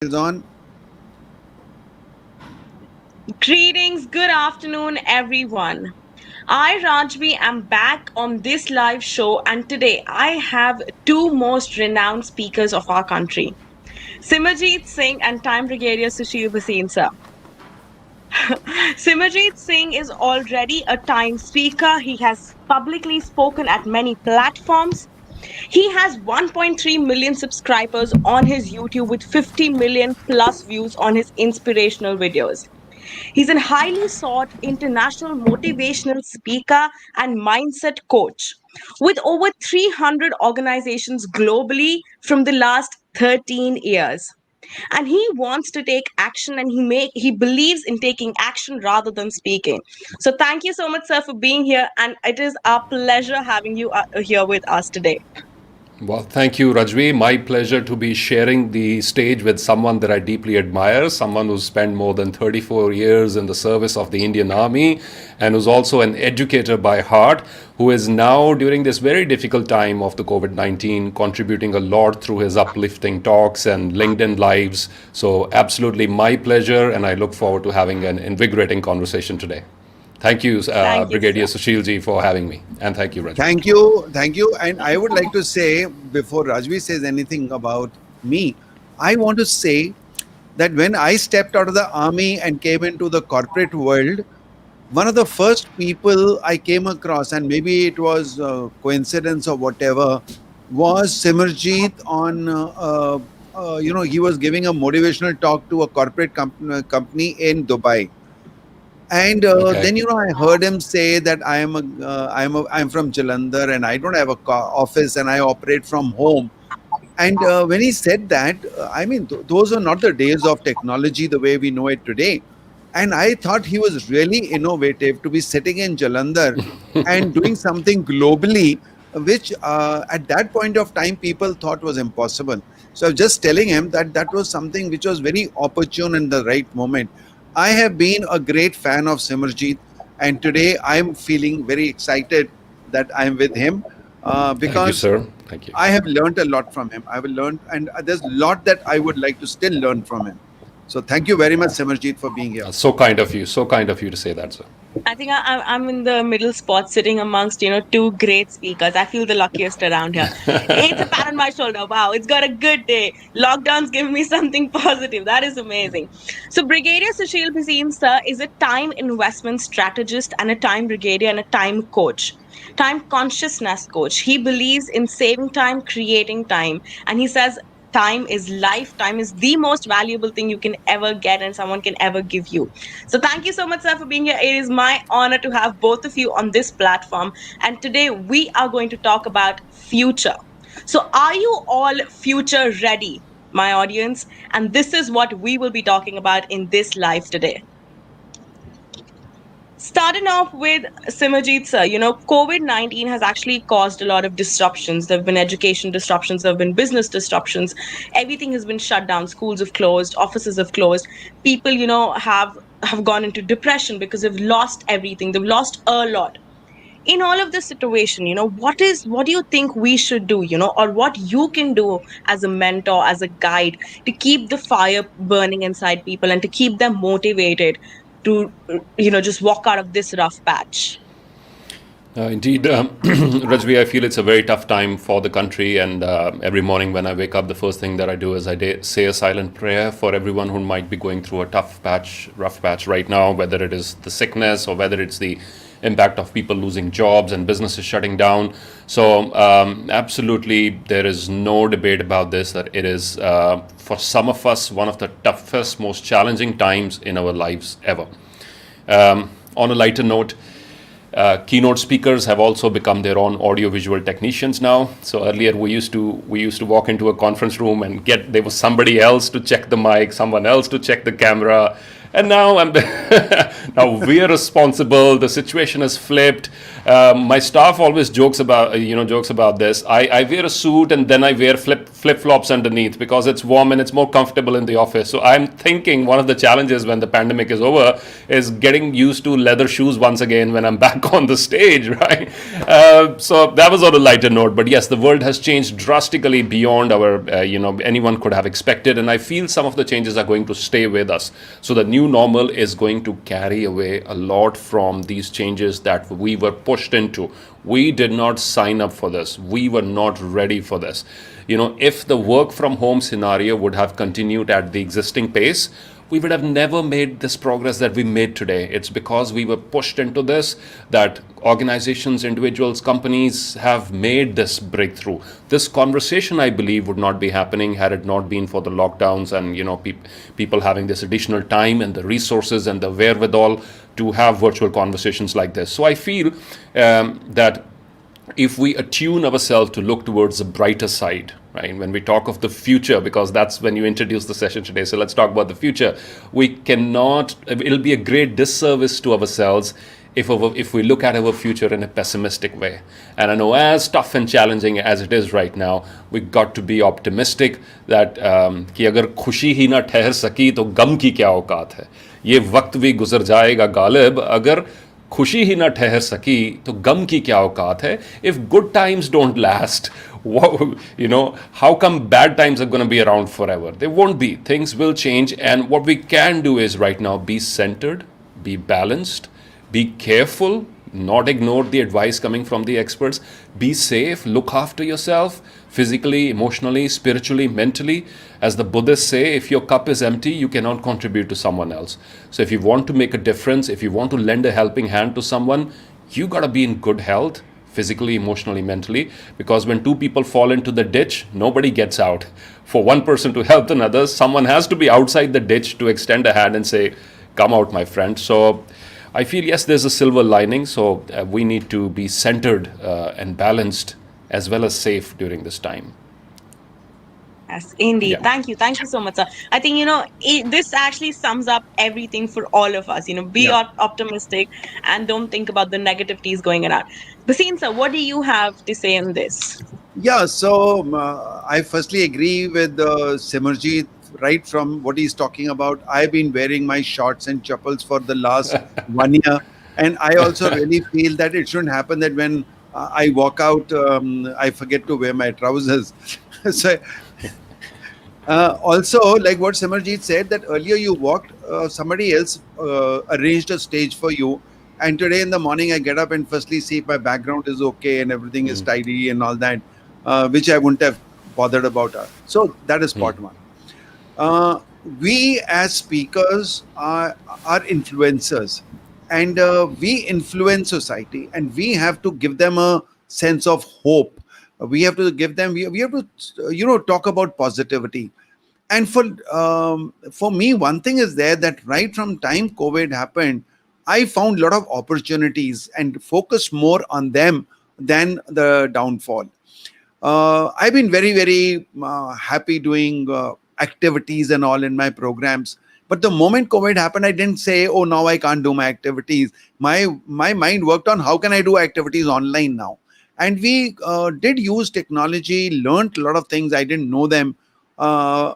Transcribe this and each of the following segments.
Is on. Greetings, good afternoon, everyone. I, Rajvi, am back on this live show, and today I have two most renowned speakers of our country, Simerjeet Singh and Time Brigadier Sushil Bhasin sir. Simerjeet Singh is already a Time speaker. He has publicly spoken at many platforms. He has 1.3 million subscribers on his YouTube with 50 million plus views on his inspirational videos. He's a highly sought international motivational speaker and mindset coach with over 300 organizations globally from the last 13 years. And he wants to take action and he believes in taking action rather than speaking. So thank you so much sir for being here, and it is our pleasure having you here with us today. Well, thank you, Rajvi. My pleasure to be sharing the stage with someone that I deeply admire, someone who's spent more than 34 years in the service of the Indian Army and who's also an educator by heart, who is now, during this very difficult time of the COVID 19, contributing a lot through his uplifting talks and LinkedIn lives. So, absolutely my pleasure, and I look forward to having an invigorating conversation today. Thank you, Thank you Brigadier sir. Sushilji, for having me. And thank you, Rajvi. Thank you. And I would like to say, before Rajvi says anything about me, I want to say that when I stepped out of the army and came into the corporate world, one of the first people I came across, and maybe it was coincidence or whatever, was Simerjeet on. He was giving a motivational talk to a corporate company in Dubai. And Okay. then I heard him say that I'm from Jalandhar and I don't have a office and I operate from home. And when he said that, I mean, those are not the days of technology the way we know it today. And I thought he was really innovative to be sitting in Jalandhar and doing something globally, which at that point of time people thought was impossible. So I was just telling him that that was something which was very opportune in the right moment. I have been a great fan of Simerjeet, and today I'm feeling very excited that I'm with him Thank you, because sir. Thank you. I have learned a lot from him. I have learned, and there's a lot that I would like to still learn from him. So thank you very much, Simerjeet, for being here. So kind of you. So kind of you to say that, sir. I think I'm in the middle spot, sitting amongst two great speakers. I feel the luckiest around here. It's a pat on my shoulder. Wow, it's got a good day. Lockdown's giving me something positive. That is amazing. So Brigadier Sushil Bhasin sir is a time investment strategist and a time brigadier and a time coach. Time consciousness coach. He believes in saving time, creating time, and he says time is life. Time is the most valuable thing you can ever get and someone can ever give you. So thank you so much, sir, for being here. It is my honor to have both of you on this platform. And today we are going to talk about future. So are you all future ready, my audience? And this is what we will be talking about in this live today. Starting off with Simerjeet sir, COVID 19 has actually caused a lot of disruptions. There have been education disruptions, there have been business disruptions. Everything has been shut down. Schools have closed, offices have closed. People, have gone into depression because they've lost everything. They've lost a lot. In all of this situation, what do you think we should do, or what you can do as a mentor, as a guide, to keep the fire burning inside people and to keep them motivated to just walk out of this rough patch? Indeed, Rajvi, I feel it's a very tough time for the country. And every morning when I wake up, the first thing that I do is say a silent prayer for everyone who might be going through a tough patch, rough patch right now, whether it is the sickness or whether it's the impact of people losing jobs and businesses shutting down. So, absolutely, there is no debate about this that it is, for some of us, one of the toughest, most challenging times in our lives ever. On a lighter note, keynote speakers have also become their own audiovisual technicians now. So earlier we used to walk into a conference room and there was somebody else to check the mic, someone else to check the camera, And now I'm now we're responsible. The situation has flipped. My staff always jokes about this. I wear a suit and then I wear flip flops underneath because it's warm and it's more comfortable in the office. So I'm thinking one of the challenges when the pandemic is over is getting used to leather shoes once again when I'm back on the stage, right? So that was on a lighter note. But yes, the world has changed drastically beyond our anyone could have expected, and I feel some of the changes are going to stay with us. So the new normal is going to carry away a lot from these changes that we were pushed into. We did not sign up for this. We were not ready for this. If the work from home scenario would have continued at the existing pace, we would have never made this progress that we made today. It's because we were pushed into this that organizations, individuals, companies have made this breakthrough. This conversation, I believe, would not be happening had it not been for the lockdowns and people having this additional time and the resources and the wherewithal to have virtual conversations like this. So I feel that if we attune ourselves to look towards the brighter side, right? When we talk of the future, because that's when you introduce the session today. So let's talk about the future. It'll be a great disservice to ourselves if we look at our future in a pessimistic way. And I know as tough and challenging as it is right now, we got to be optimistic that कि अगर खुशी ही ना ठहर सकी तो गम की क्या औकात है. ये वक्त भी गुजर जाएगा गालिब अगर खुशी ही ना ठहर सकी तो गम की क्या औकात है. If good times don't last, how come bad times are going to be around forever? They won't be. Things will change, and what we can do is right now be centered, be balanced, be careful, not ignore the advice coming from the experts, be safe, look after yourself physically, emotionally, spiritually, mentally. As the Buddhists say, if your cup is empty, you cannot contribute to someone else. So if you want to make a difference, if you want to lend a helping hand to someone, you got to be in good health physically, emotionally, mentally, because when two people fall into the ditch, nobody gets out. For one person to help another, someone has to be outside the ditch to extend a hand and say, come out, my friend. So I feel, yes, there's a silver lining. So we need to be centered and balanced as well as safe during this time. Yes, indeed. Yeah. Thank you. Thank you so much, sir. I think, this actually sums up everything for all of us. Be Yeah. optimistic and don't think about the negativities going around. Basin, sir, what do you have to say on this? Yeah, so I firstly agree with Simerjeet right from what he's talking about. I've been wearing my shorts and chappals for the last 1 year, and I also really feel that it shouldn't happen that when I walk out, I forget to wear my trousers. So also, like what Simerjeet said, that earlier you walked, somebody else arranged a stage for you. And today in the morning, I get up and firstly see if my background is okay and everything is tidy and all that, which I wouldn't have bothered about. So that is part one. Uh, we as speakers are influencers, and we influence society, and we have to give them a sense of hope. We have to give them, we have to, talk about positivity. And for me, one thing is there that right from time COVID happened, I found a lot of opportunities and focused more on them than the downfall. I've been very, very happy doing activities and all in my programs. But the moment COVID happened, I didn't say, "Oh, now I can't do my activities." My mind worked on how can I do activities online now, and we did use technology, learned a lot of things. I didn't know them, uh,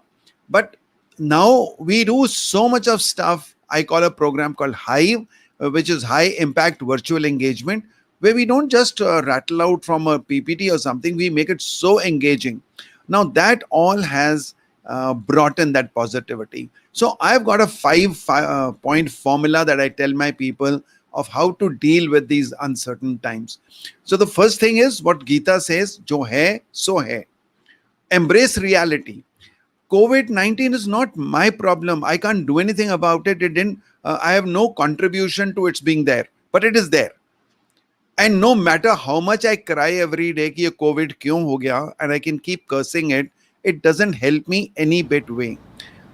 but now we do so much of stuff. I call a program called Hive, which is high impact virtual engagement, where we don't just rattle out from a PPT or something, we make it so engaging. Now, that all has brought in that positivity. So, I've got a point formula that I tell my people of how to deal with these uncertain times. So, the first thing is what Gita says, Jo hai, so hai. Embrace reality. COVID-19 is not my problem. I can't do anything about it. It didn't. I have no contribution to its being there, but it is there. And no matter how much I cry every day कि ये COVID क्यों हो गया, and I can keep cursing it, it doesn't help me any bit way.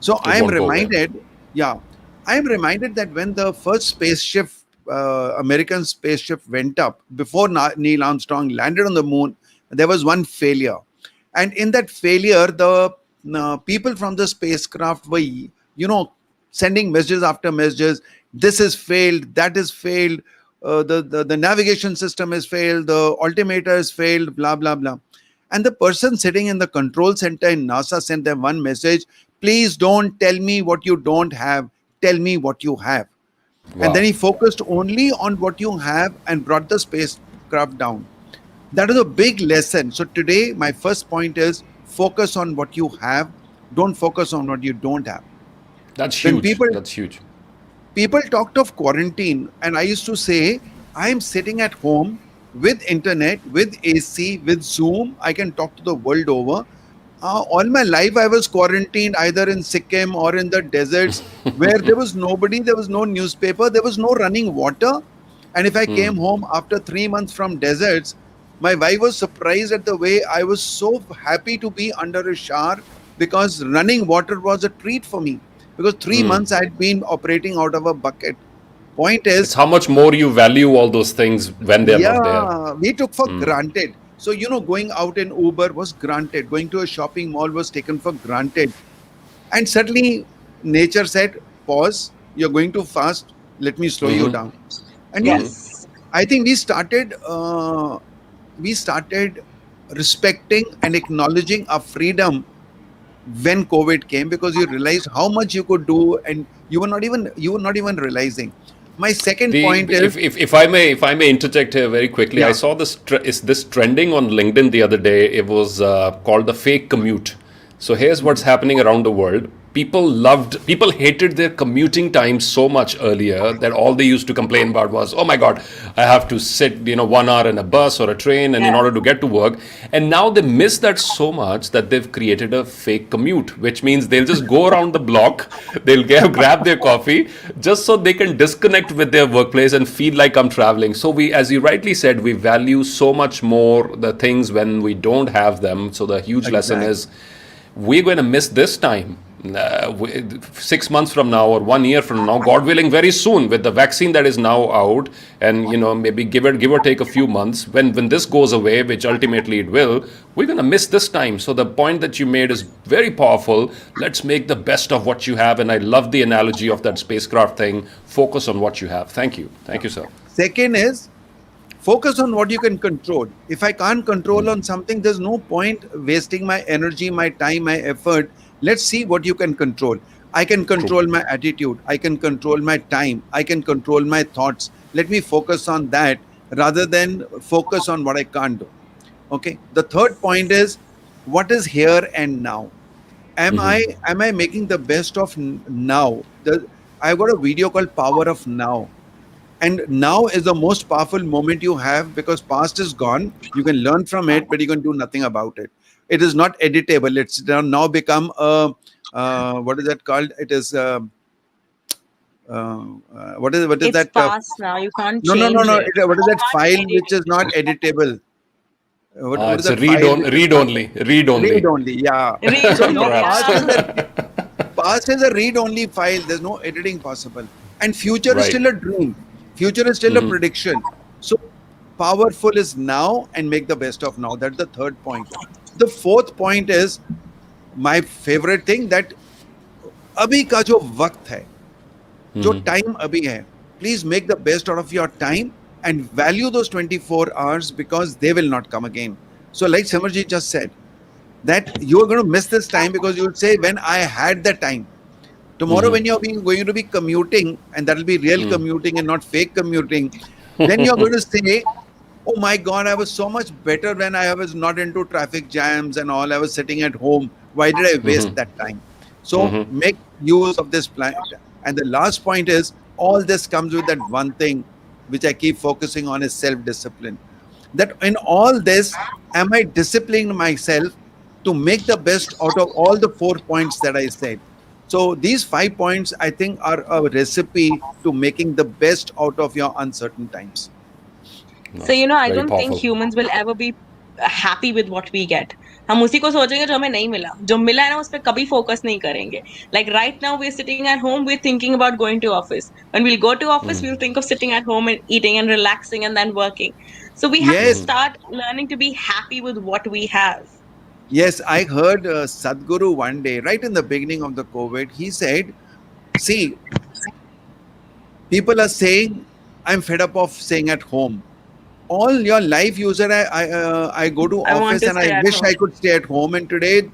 So It I'm won't go away. reminded, yeah, I'm reminded that when the first spaceship, American spaceship went up, before Neil Armstrong landed on the moon, there was one failure. And in that failure, the people from the spacecraft were, sending messages after messages. This is failed, that is failed, the navigation system is failed, the altimeter is failed, blah blah blah. And the person sitting in the control center in NASA sent them one message: please don't tell me what you don't have, tell me what you have. And then Wow. he focused only on what you have and brought the spacecraft down. That is a big lesson. So today my first point is focus on what you have, don't focus on what you don't have. That's When huge. people That's huge. people talked of quarantine, and I used to say, I'm sitting at home with internet, with AC, with Zoom. I can talk to the world over. All my life, I was quarantined either in Sikkim or in the deserts where there was nobody, there was no newspaper, there was no running water. And if I came home after 3 months from deserts, my wife was surprised at the way I was so happy to be under a shower, because running water was a treat for me. Because 3 months I had been operating out of a bucket. Point It's is, how much more you value all those things when they're not there. yeah, we took for granted. So, going out in Uber was granted, going to a shopping mall was taken for granted. And suddenly, nature said, pause, you're going too fast, let me slow you down. And Yes. I think we started respecting and acknowledging our freedom when COVID came, because you realized how much you could do, and you were not even realizing. My second The point is, if I may interject here very quickly, I yeah, saw this trending on LinkedIn the other day. It was called the fake commute. So here's what's happening around the world. People hated their commuting time so much earlier that all they used to complain about was, oh my God, I have to sit 1 hour in a bus or a train and in Yeah. order to get to work. And now they miss that so much that they've created a fake commute, which means they'll just go around the block, they'll grab their coffee just so they can disconnect with their workplace and feel like I'm traveling. So we, as you rightly said, we value so much more the things when we don't have them. So the huge lesson exactly. is we're going to miss this time. 6 months from now or 1 year from now, God willing, very soon with the vaccine that is now out, and maybe give or take a few months, when this goes away, which ultimately it will, we're going to miss this time. So the point that you made is very powerful. Let's make the best of what you have, and I love the analogy of that spacecraft thing. Focus on what you have. Thank you, sir. Second is, focus on what you can control. If I can't control on something, there's no point wasting my energy, my time, my effort. Let's see what you can control. I can True. control my attitude, I can control my time, I can control my thoughts. Let me focus on that rather than focus on what I can't do. Okay, the third point is, what is here and now? Am I making the best of now? I've got a video called Power of Now. And now is the most powerful moment you have, because past is gone. You can learn from it, but you can do nothing about it. It is not editable. It's now become a, what is that called? It is what is It's that? past now. You can't No, no, no, change no. it. What is You that can't file edit which is not editable? What is It's a that file which is read not only, read read only, only? Yeah. it. Read So now only. perhaps. Yeah. past is a read only file. There's no editing possible. And future is Right. still a dream. Future is still a prediction. So powerful is now, and make the best of now. That's the third point. The fourth point is my favorite thing, that अभी का जो वक्त है, जो time अभी है, please make the best out of your time and value those 24 hours, because they will not come again. So like Simerjeet just said, that you are going to miss this time, because you would say, when I had the time. Tomorrow, when you're going to be commuting, and that will be real commuting and not fake commuting, then you're going to say, oh my God, I was so much better when I was not into traffic jams and all. I was sitting at home. Why did I waste that time? So make use of this plan. And the last point is, all this comes with that one thing which I keep focusing on, is self-discipline. That in all this, am I disciplining myself to make the best out of all the 4 points that I said? So these 5 points, I think, are a recipe to making the best out of your uncertain times. So, Nice. I Very don't think powerful. humans will ever be happy with what we get. हम उसी को सोचेंगे जो हमें नहीं मिला, जो मिला है ना उस पर कभी फोकस नहीं करेंगे. Like right now we're sitting at home, we're thinking about going to office. When we'll go to office, we'll think of sitting at home and eating and relaxing and then working. So we have to Yes, start learning to be happy with what we have. yes, I heard Sadhguru one day, right in the beginning of the COVID, he said, See, people are saying, I'm fed up of staying at home. All your life user, I go to I want office to and I stay at wish I home. could stay at home. And today,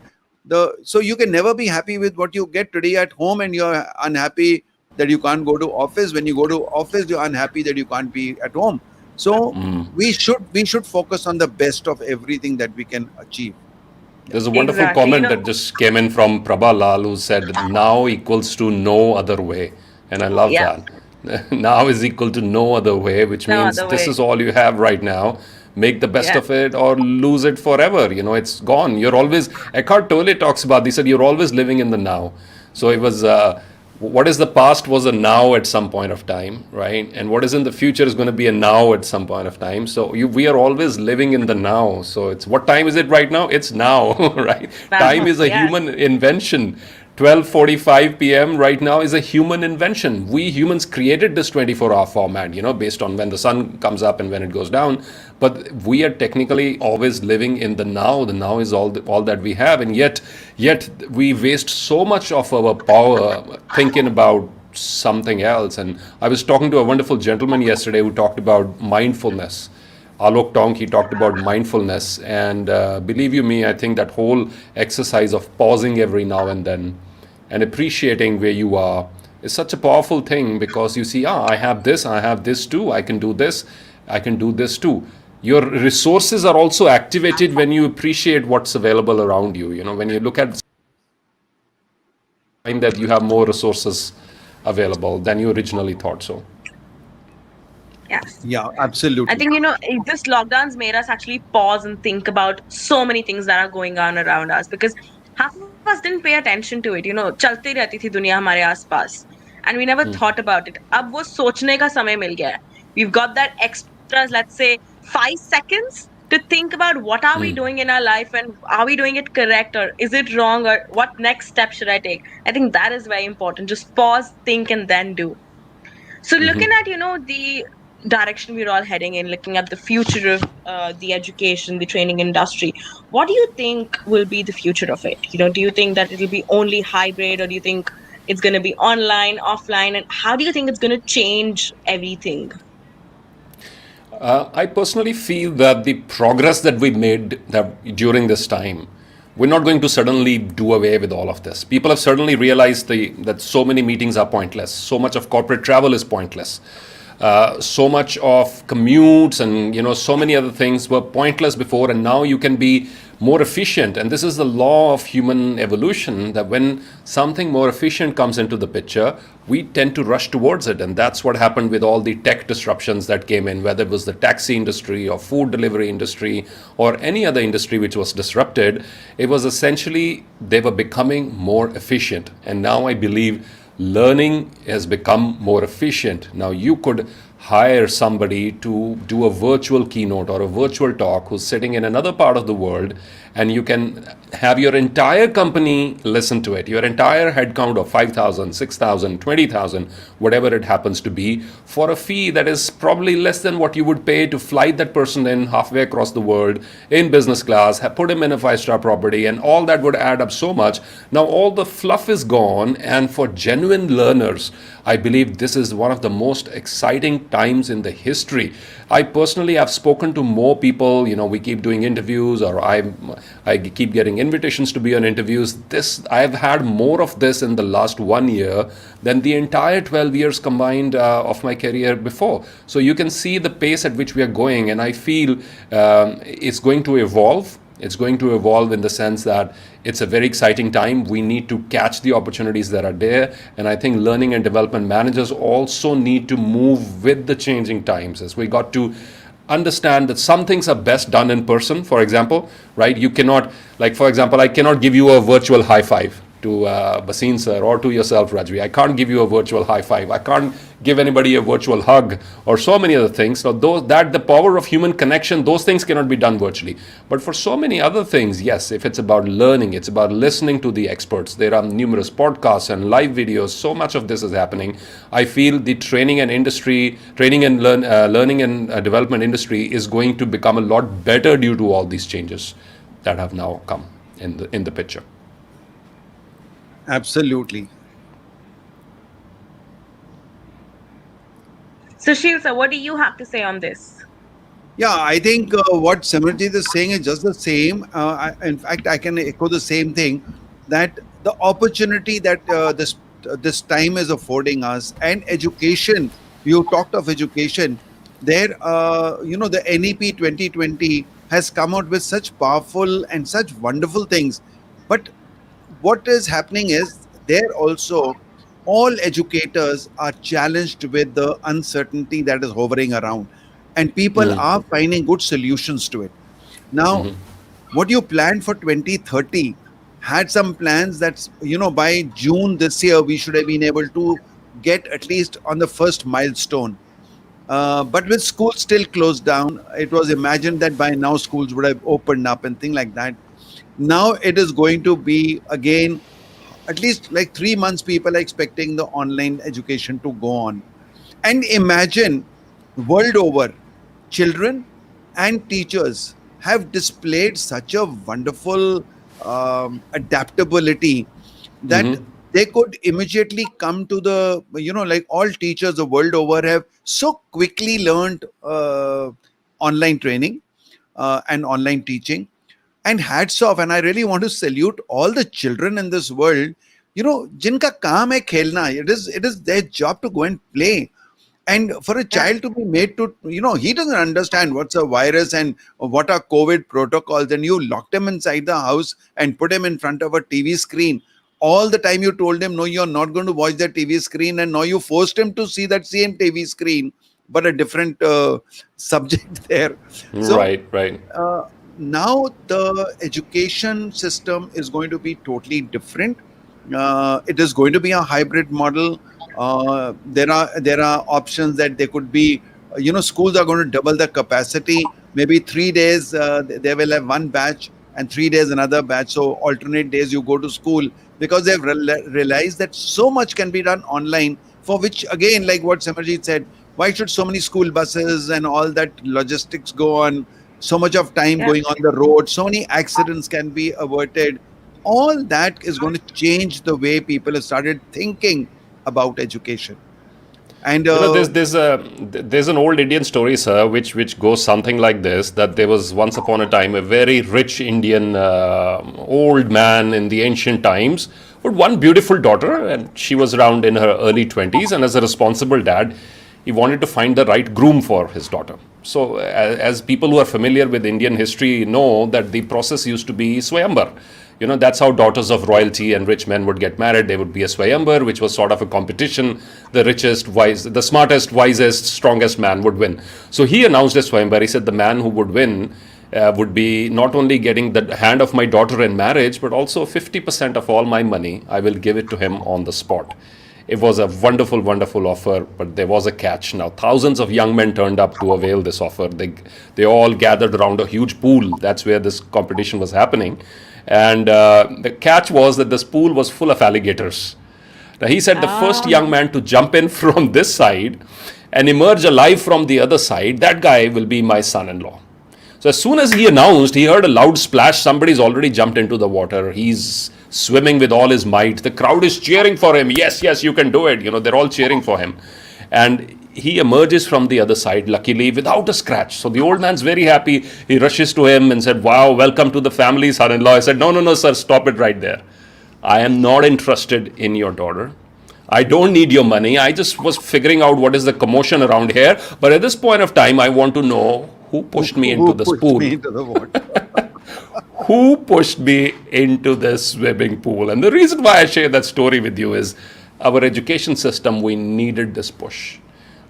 so you can never be happy with what you get today at home, and you're unhappy that you can't go to office. When you go to office, you're unhappy that you can't be at home. So we should focus on the best of everything that we can achieve. Yeah. There's a wonderful Exactly. comment that just came in from Prabha Lal, who said, "Now equals to no other way." And I love Yeah, that. Now is equal to no other way, which no means other this way. is all you have right now. Make the best Yeah. of it or lose it forever. It's gone. You're always, Eckhart Tolle talks about, he said, you're always living in the now. So it was, what is the past was a now at some point of time, right? And what is in the future is going to be a now at some point of time. So we are always living in the now. So it's, what time is it right now? It's now, right? Time Now, is a yeah. human invention. 12:45 p.m. right now is a human invention. We humans created this 24-hour format, based on when the sun comes up and when it goes down. But we are technically always living in the now. The now is all that we have, and yet we waste so much of our power thinking about something else. And I was talking to a wonderful gentleman yesterday who talked about mindfulness. Alok Tong, he talked about mindfulness. And believe you me, I think that whole exercise of pausing every now and then and appreciating where you are is such a powerful thing, because you see, I have this too, I can do this, I can do this too. Your resources are also activated when you appreciate what's available around you. When you look at, find that you have more resources available than you originally thought so. Yes. Yeah, I absolutely. think, this lockdown's made us actually pause and think about so many things that are going on around us, because half of us didn't pay attention to it. चलती रहती थी दुनिया हमारे आसपास, and we never thought about it. अब वो सोचने का समय मिल गया है. We've got that extras, let's say, 5 seconds to think about what are we doing in our life, and are we doing it correct, or is it wrong, or what next step should I take. I think that is very important. Just pause, think, and then do. So looking at, the direction we're all heading in, looking at the future of the education, the training industry, what do you think will be the future of it? Do you think that it'll be only hybrid, or do you think it's going to be online, offline, and how do you think it's going to change everything? I personally feel that the progress that we made during this time, we're not going to suddenly do away with all of this. People have certainly realized that so many meetings are pointless. So much of corporate travel is pointless. So much of commutes and so many other things were pointless before, and now you can be more efficient. And this is the law of human evolution, that when something more efficient comes into the picture, we tend to rush towards it. And that's what happened with all the tech disruptions that came in, whether it was the taxi industry or food delivery industry or any other industry which was disrupted. It was essentially they were becoming more efficient. And now I believe learning has become more efficient. Now you could hire somebody to do a virtual keynote or a virtual talk who's sitting in another part of the world, and you can have your entire company listen to it, your entire headcount of 5,000, 6,000, 20,000, whatever it happens to be, for a fee that is probably less than what you would pay to fly that person in halfway across the world in business class, put him in a 5-star property, and all that would add up so much. Now all the fluff is gone, and for genuine learners, I believe this is one of the most exciting times in the history. I personally have spoken to more people. We keep doing interviews, or I keep getting invitations to be on interviews. I've had more of this in the last 1 year than the entire 12 years combined of my career before. So you can see the pace at which we are going, and I feel it's going to evolve. It's going to evolve in the sense that it's a very exciting time. We need to catch the opportunities that are there. And I think learning and development managers also need to move with the changing times, as we got to understand that some things are best done in person, for example, right? You cannot, like, for example, I cannot give you a virtual high five to Basin sir or to yourself, Rajvi. I can't give you a virtual high five. I can't give anybody a virtual hug or so many other things. So that the power of human connection, those things cannot be done virtually. But for so many other things, yes, if it's about learning, it's about listening to the experts. There are numerous podcasts and live videos. So much of this is happening. I feel the training and learning and development industry is going to become a lot better due to all these changes that have now come in the picture. Absolutely. Sushil, sir, what do you have to say on this? Yeah, I think what Simerjeet is saying is just the same. In fact, I can echo the same thing, that the opportunity that this time is affording us, and education. You talked of education. There, the NEP 2020 has come out with such powerful and such wonderful things. But what is happening is there also all educators are challenged with the uncertainty that is hovering around, and people are finding good solutions to it. Now, what you planned for 2030 had some plans that, by June this year we should have been able to get at least on the first milestone. But with schools still closed down, it was imagined that by now schools would have opened up and things like that. Now it is going to be again at least like 3 months. People are expecting the online education to go on. And imagine, world over, children and teachers have displayed such a wonderful adaptability that they could immediately come to the, like all teachers the world over have so quickly learned online training and online teaching. And hats off, and I really want to salute all the children in this world, jinka kaam hai khelna. It is their job to go and play. And for a Yeah. child to be made to, he doesn't understand what's a virus and what are COVID protocols, and you locked him inside the house and put him in front of a TV screen. All the time you told him, no, you're not going to watch the TV screen, and now you forced him to see that same TV screen, but a different subject there. So Right, right. uh, now the education system is going to be totally different. It is going to be a hybrid model. There are options that they could be. Schools are going to double the capacity. Maybe 3 days they will have one batch, and 3 days another batch. So alternate days you go to school, because they've realized that so much can be done online. For which, again, like what Simerjeet said, why should so many school buses and all that logistics go on? So much of time Yeah. going on the road, so many accidents can be averted. All that is going to change the way people have started thinking about education. And You know, there's an old Indian story, sir, which goes something like this: that there was once upon a time a very rich Indian old man in the ancient times with one beautiful daughter, and she was around in her early 20s. And as a responsible dad, he wanted to find the right groom for his daughter. So, as people who are familiar with Indian history know, that the process used to be swayambar. You know, that's how daughters of royalty and rich men would get married. There would be a swayambar, which was sort of a competition. The richest, the smartest, wisest, strongest man would win. So he announced a swayambar. He said the man who would win would be not only getting the hand of my daughter in marriage, but also 50% of all my money. I will give it to him on the spot. It was a wonderful, wonderful offer, but there was a catch. Now, thousands of young men turned up to avail this offer. They all gathered around a huge pool. That's where this competition was happening. And the catch was that this pool was full of alligators. Now, he said the first young Oh, man to jump in from this side and emerge alive from the other side, that guy will be my son in law. So as soon as he announced, he heard a loud splash. Somebody's already jumped into the water. He's swimming with all his might. The crowd is cheering for him. Yes, yes, you can do it. You know, they're all cheering for him. And he emerges from the other side, luckily, without a scratch. So the old man's very happy. He rushes to him and said, wow, welcome to the family, son-in-law. I said, no, no, no, sir, stop it right there. I am not interested in your daughter. I don't need your money. I just was figuring out what is the commotion around here. But at this point of time, I want to know who pushed me into who this pushed pool. me into the water? Who pushed me into this swimming pool? And the reason why I share that story with you is our education system, we needed this push.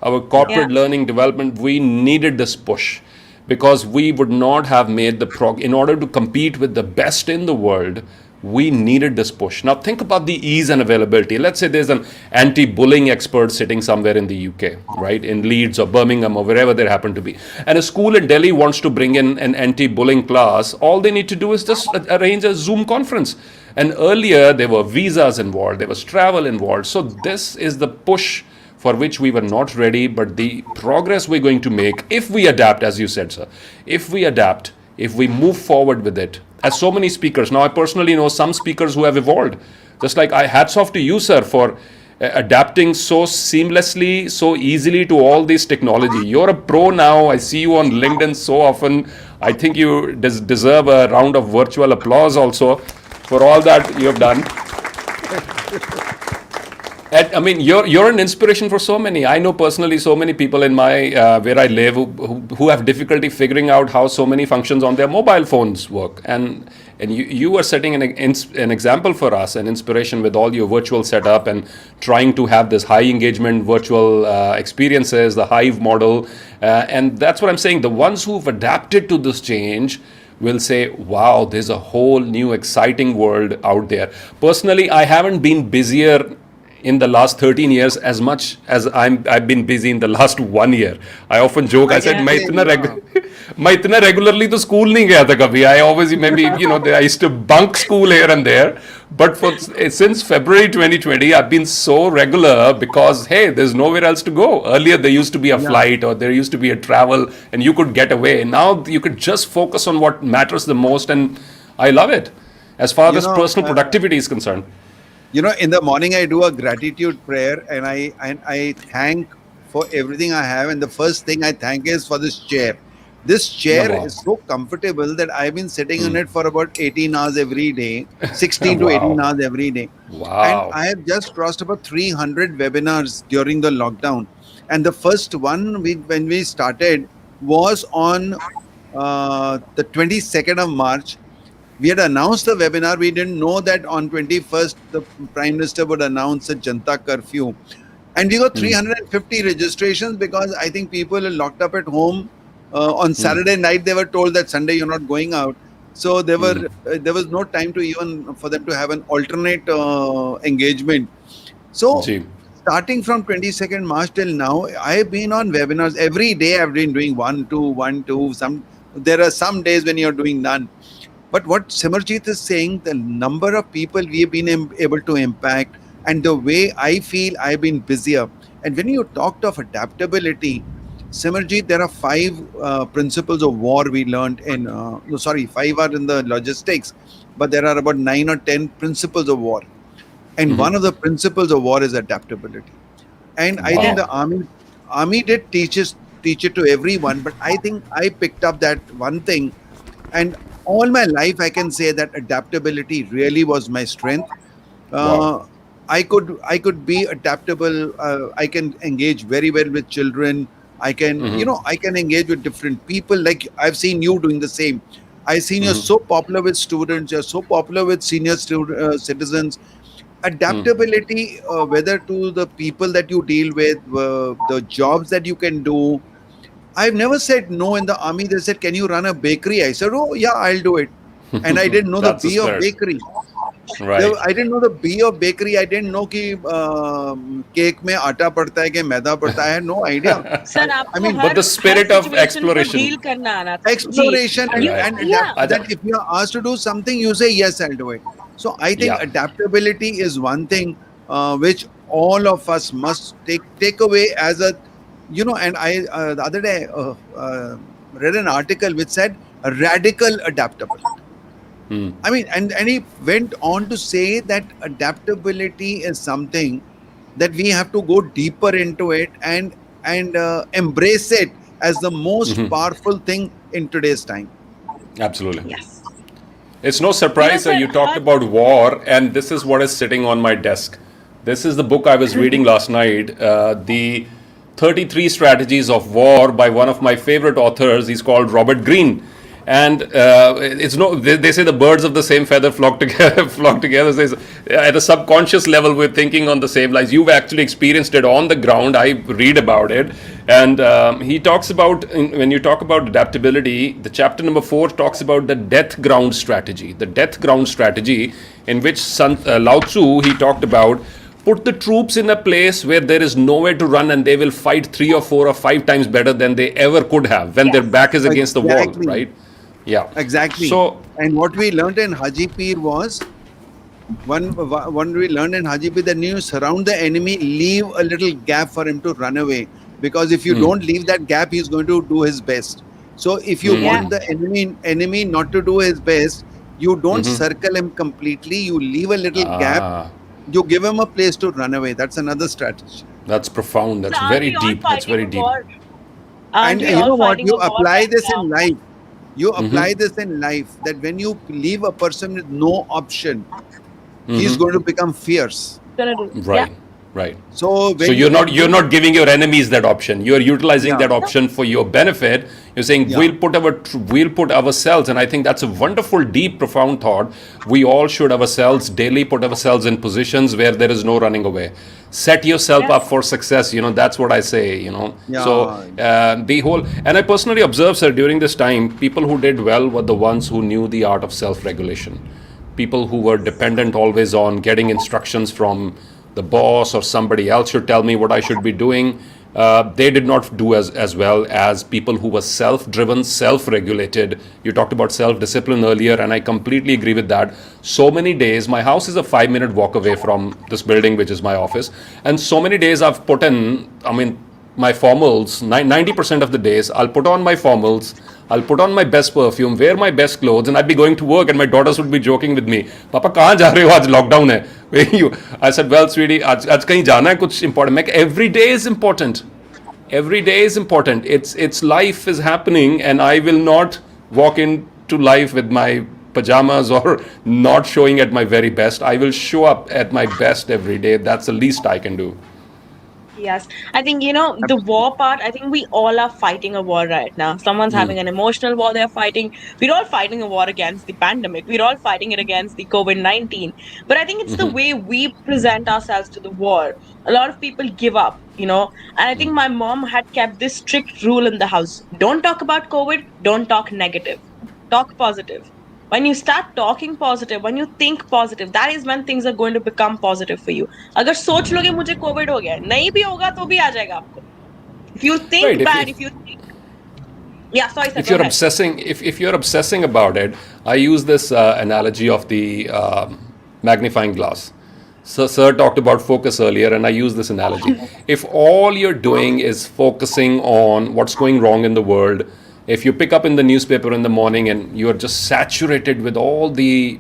Our yeah. corporate learning development, we needed this push, because we would not have made in order to compete with the best in the world. We needed this push. Now think about the ease and availability. Let's say there's an anti-bullying expert sitting somewhere in the UK, right, in Leeds or Birmingham or wherever they happen to be, and a school in Delhi wants to bring in an anti-bullying class. All they need to do is just arrange a Zoom conference. And earlier there were visas involved, there was travel involved. So this is the push for which we were not ready, but the progress we're going to make if we adapt, as you said, sir. If we adapt, if we move forward with it, as so many speakers. Now, I personally know some speakers who have evolved. Just like hats off to you, sir, for adapting so seamlessly, so easily to all this technology. You're a pro now. I see you on LinkedIn so often. I think you deserve a round of virtual applause also for all that you have done. And, I mean, you're an inspiration for so many. I know personally so many people in my where I live who have difficulty figuring out how so many functions on their mobile phones work. And you are setting an example for us, an inspiration with all your virtual setup and trying to have this high engagement virtual experiences, the Hive model, and that's what I'm saying. The ones who've adapted to this change will say, wow, there's a whole new exciting world out there. Personally, I haven't been busier in the last 13 years as much as I've been busy in the last 1 year. I often joke, I I said, can Yeah. say, मैं इतना regularly to school नहीं गया था कभी. I always maybe I used to bunk school here and there, but since February 2020 I've been so regular because hey, there's nowhere else to go. Earlier there used to be a yeah, flight or there used to be a travel and you could get away. Now you could just focus on what matters the most, and I love it as far you as know, personal productivity is concerned. in the morning I do a gratitude prayer, and I thank for everything I have, and the first thing I thank is for this chair. This No, chair wow. is so comfortable that I've been sitting on it for about 18 hours every day, 16 to 18 Wow. hours every day. And Wow. I have just crossed about 300 webinars during the lockdown. And the first one when we started was on the 22nd of March. We had announced the webinar. We didn't know that on 21st, the Prime Minister would announce a Janta curfew. And we got 350 registrations because I think people are locked up at home. On Saturday night, they were told that Sunday you're not going out. So there was no time to even for them to have an alternate engagement. So Gee. starting from 22nd March till now, I've been on webinars every day. I've been doing one, two, one, two. There are some days when you're doing none. But what Simerjeet is saying, the number of people we've been able to impact, and the way I feel I've been busier. And when you talked of adaptability, Simerjeet, there are five principles of war we learned in, no, sorry, five are in the logistics, but there are about 9 or 10 principles of war. And one of the principles of war is adaptability. And I think Yeah. the Wow. army did teach it to everyone, but I think I picked up that one thing, and all my life I can say that adaptability really was my strength. Wow. uh, I could be adaptable. I can engage very well with children. I can engage with different people, like I've seen you doing the same. I've seen you're so popular with students, you're so popular with senior citizens. Adaptability, whether to the people that you deal with, the jobs that you can do. I've never said no in the army. They said, "Can you run a bakery?" I said, "Oh, yeah, I'll do it." And I didn't know the That's the B of spirit. bakery. Right. I didn't know the B of bakery. I didn't know कि cake में आटा पड़ता है कि मैदा पड़ता है. I had no idea. Sir I आपको mean, But her the her spirit of situation को exploration. डील करना आना था जी Exploration and you Right. and yeah that if you are asked to do something, you say yes, I'll do it. So I think Yeah. adaptability is one thing which all of us must take away as a, And I the other day read an article which said radical adaptability. I mean, and he went on to say that adaptability is something that we have to go deeper into it and embrace it as the most powerful thing in today's time. Absolutely. yes It's no surprise that sir you talked her about war, and this is what is sitting on my desk. This is the book I was reading last night, the 33 Strategies of War by one of my favorite authors. He's called Robert Greene. And it's no, they say the birds of the same feather flock together. Flock together. Says, at a subconscious level, we're thinking on the same lines. You've actually experienced it on the ground. I read about it, and he talks about when you talk about adaptability. The chapter number 4 talks about the death ground strategy. The death ground strategy, in which Lao Tzu he talked about. Put the troops in a place where there is nowhere to run and they will fight 3 or 4 or 5 times better than they ever could have when their yes back is against the wall, Exactly. right? Yeah. Exactly. So, And what we learned in Haji Pir was one we learned in Haji Pir that you surround the enemy, leave a little gap for him to run away. Because if you don't leave that gap, he's going to do his best. So if you yeah want the enemy not to do his best, you don't circle him completely. You leave a little gap. ah, You give him a place to run away. That's another strategy. That's profound. So That's aren't very we all deep. That's fighting very a deep. war? Aren't And we you all know what? fighting You a war apply right this now? in life. You apply this in life that when you leave a person with no option, he's going to become fierce. Gonna do. Yeah. Right, right. So So when you're you not giving your enemies that option. You're utilizing yeah, that No. option for your benefit. You're saying yeah, we'll put ourselves, and I think that's a wonderful, deep, profound thought. We all should ourselves daily put ourselves in positions where there is no running away. Set yourself Yeah. up for success. That's what I say. So yeah, the whole, and I personally observed, sir, during this time, people who did well were the ones who knew the art of self-regulation. People who were dependent always on getting instructions from the boss or somebody else should tell me what I should be doing. They did not do as well as people who were self-driven, self-regulated. You talked about self-discipline earlier, and I completely agree with that. So many days, my house is a 5-minute walk away from this building, which is my office, and so many days I've put in, I mean, my formals. 90% of the days I'll put on my formals, I'll put on my best perfume, wear my best clothes, and I'd be going to work, and my daughters would be joking with me, Papa, kahan ja rahe ho, aaj lockdown hai. Where you? I said, well, sweetie, aaj kahin jana hai, kuch important. Every day is important. Every day is important. It's life is happening, and I will not walk into life with my pajamas or not showing at my very best. I will show up at my best every day. That's the least I can do. Yes. I think, the war part, I think we all are fighting a war right now. Someone's having an emotional war they're fighting. We're all fighting a war against the pandemic. We're all fighting it against the COVID-19. But I think it's the way we present ourselves to the war. A lot of people give up, And I think my mom had kept this strict rule in the house. Don't talk about COVID, don't talk negative. Talk positive. When you start talking positive, when you think positive, that is when things are going to become positive for you. अगर सोच लोगे मुझे Covid हो गया है, नहीं भी होगा तो भी आ जाएगा आपको. If you Right. think bad, if you think, yeah, sorry sir, If go you're ahead. obsessing, if you're obsessing about it, I use this analogy of the magnifying glass. So sir talked about focus earlier, and I use this analogy. If all you're doing is focusing on what's going wrong in the world, if you pick up in the newspaper in the morning and you're just saturated with all the,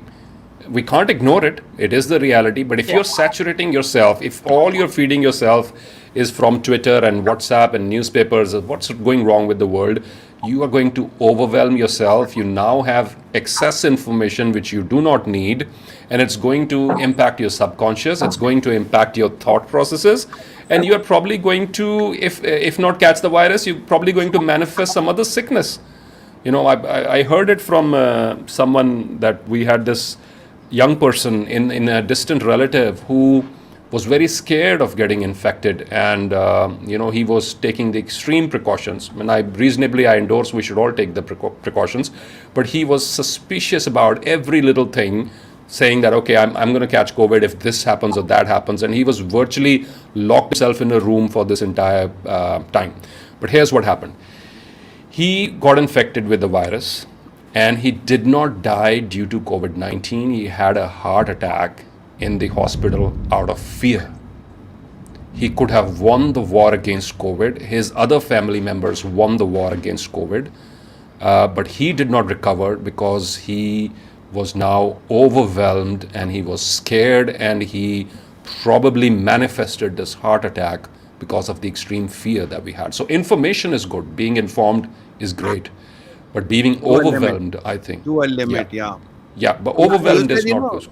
we can't ignore it, it is the reality, but if Yeah. you're saturating yourself, if all you're feeding yourself is from Twitter and WhatsApp and newspapers of what's going wrong with the world, you are going to overwhelm yourself. You now have excess information which you do not need, and it's going to impact your subconscious, it's going to impact your thought processes, and you're probably going to, if not catch the virus, you're probably going to manifest some other sickness. I heard it from someone that we had this young person in a distant relative who was very scared of getting infected, and he was taking the extreme precautions. And I endorse we should all take the precautions, but he was suspicious about every little thing, saying that okay, I'm going to catch COVID if this happens or that happens, and he was virtually locked himself in a room for this entire time. But here's what happened. He got infected with the virus, and he did not die due to COVID 19. He had a heart attack in the hospital out of fear. He could have won the war against COVID. His other family members won the war against COVID, but he did not recover because he was now overwhelmed and he was scared, and he probably manifested this heart attack because of the extreme fear that we had. So, information is good, being informed is great, but being to a limit. overwhelmed, I think, To a yeah, limit, yeah. yeah, but Yeah, you overwhelmed said, is not good.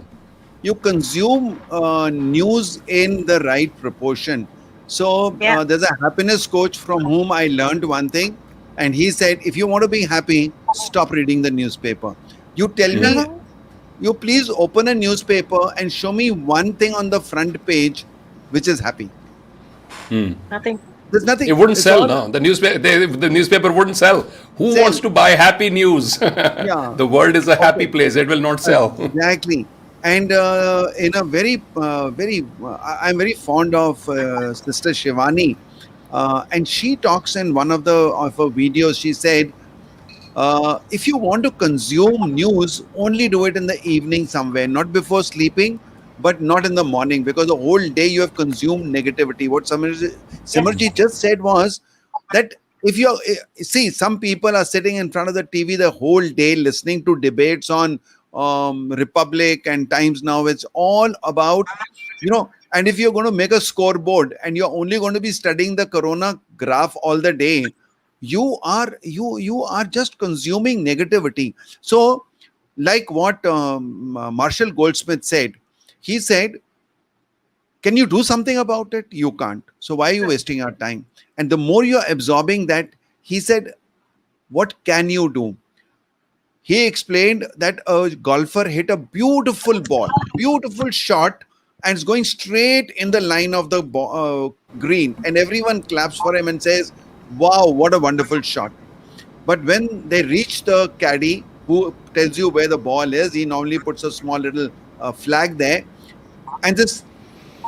you consume news in the right proportion. So Yeah. there's a happiness coach from whom I learned one thing, and he said, if you want to be happy, stop reading the newspaper. You tell me, Mhm. you please open a newspaper and show me one thing on the front page which is happy. Nothing. There's nothing. It wouldn't It's sell, all no. The newspaper wouldn't sell. Who sell. wants to buy happy news? Yeah. The world is a happy Okay. place. It will not sell. Exactly. And in a I'm very fond of Sister Shivani, and she talks in one of her videos. She said, if you want to consume news, only do it in the evening somewhere, not before sleeping, but not in the morning, because the whole day you have consumed negativity. What Yes. Simerjeet just said was that if see, some people are sitting in front of the TV the whole day listening to debates on Republic and Times Now. It's all about, and if you're going to make a scoreboard and you're only going to be studying the corona graph all the day, you are just consuming negativity. So, like what Marshall Goldsmith said, he said, can you do something about it? You can't. So why are you wasting your time? And the more you're absorbing that, he said, what can you do? He explained that a golfer hit a beautiful shot, and it's going straight in the line of the green. And everyone claps for him and says, wow, what a wonderful shot. But when they reach the caddy who tells you where the ball is, he normally puts a small little flag there. And this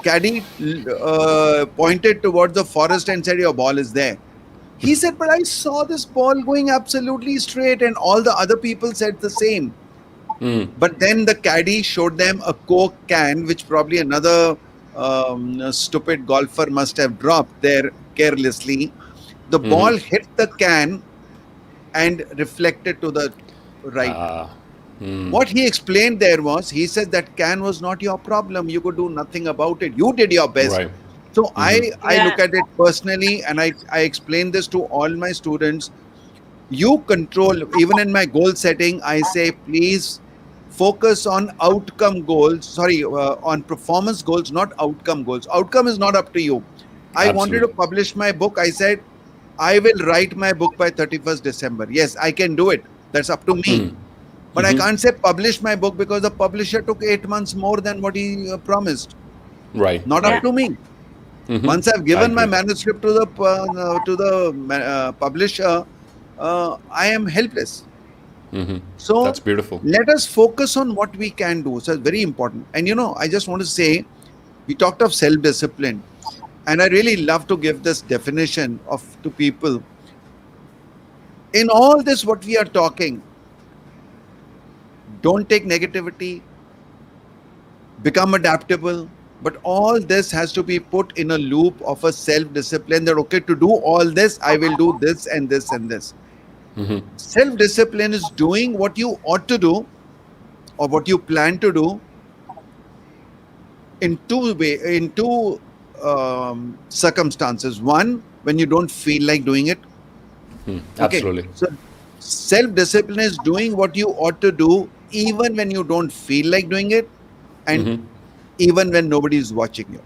caddy pointed towards the forest and said, your ball is there. He said, but I saw this ball going absolutely straight, and all the other people said the same. But then the caddy showed them a Coke can, which probably another stupid golfer must have dropped there carelessly. The ball hit the can and reflected to the right. What he explained there was, he said that can was not your problem. You could do nothing about it. You did your best. Right. So I Yeah. look at it personally, and I explain this to all my students. You control, even in my goal setting, I say, please focus on outcome goals. Sorry, on performance goals, not outcome goals. Outcome is not up to you. I wanted to Absolutely. publish my book. I said, I will write my book by 31st December. Yes, I can do it. That's up to me. But I can't say publish my book because the publisher took 8 months more than what he promised. Right. Not up Yeah. Right. to me. Once I've I given my agree. manuscript to the publisher, I am helpless. That's So beautiful. let us focus on what we can do. So it's very important. And I just want to say, we talked of self-discipline, and I really love to give this definition of to people. In all this, what we are talking, don't take negativity, become adaptable. But all this has to be put in a loop of a self-discipline that, okay, to do all this, I will do this and this and this. Self-discipline is doing what you ought to do or what you plan to do in two circumstances. One, when you don't feel like doing it. Okay. Absolutely. So self-discipline is doing what you ought to do even when you don't feel like doing it, and even when nobody is watching you.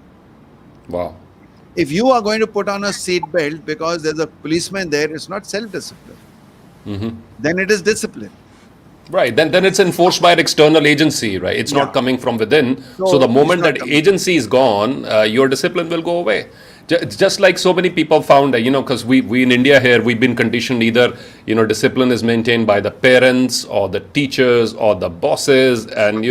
Wow. If you are going to put on a seat belt because there's a policeman there, it's not self-discipline. Then it is discipline. Right. Then it's enforced by an external agency, right? It's Yeah. not coming from within. So the So it's moment not that coming. agency is gone, your discipline will go away. Just like so many people found, because we in India here, we've been conditioned either, discipline is maintained by the parents or the teachers or the bosses. And,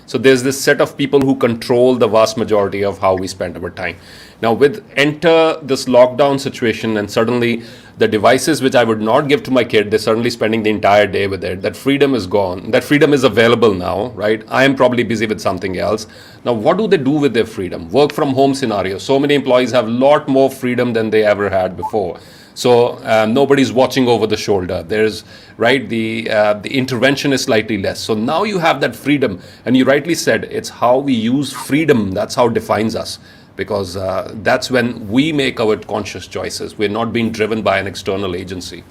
so there's this set of people who control the vast majority of how we spend our time. Now, with enter this lockdown situation, and suddenly the devices which I would not give to my kid, they're suddenly spending the entire day with it. That freedom is gone. That freedom is available now, right? I am probably busy with something else. Now, what do they do with their freedom? Work from home scenario. So many employees have a lot more freedom than they ever had before. So nobody's watching over the shoulder. There's right the intervention is slightly less. So now you have that freedom, and you rightly said it's how we use freedom. That's how it defines us, because that's when we make our conscious choices. We're not being driven by an external agency.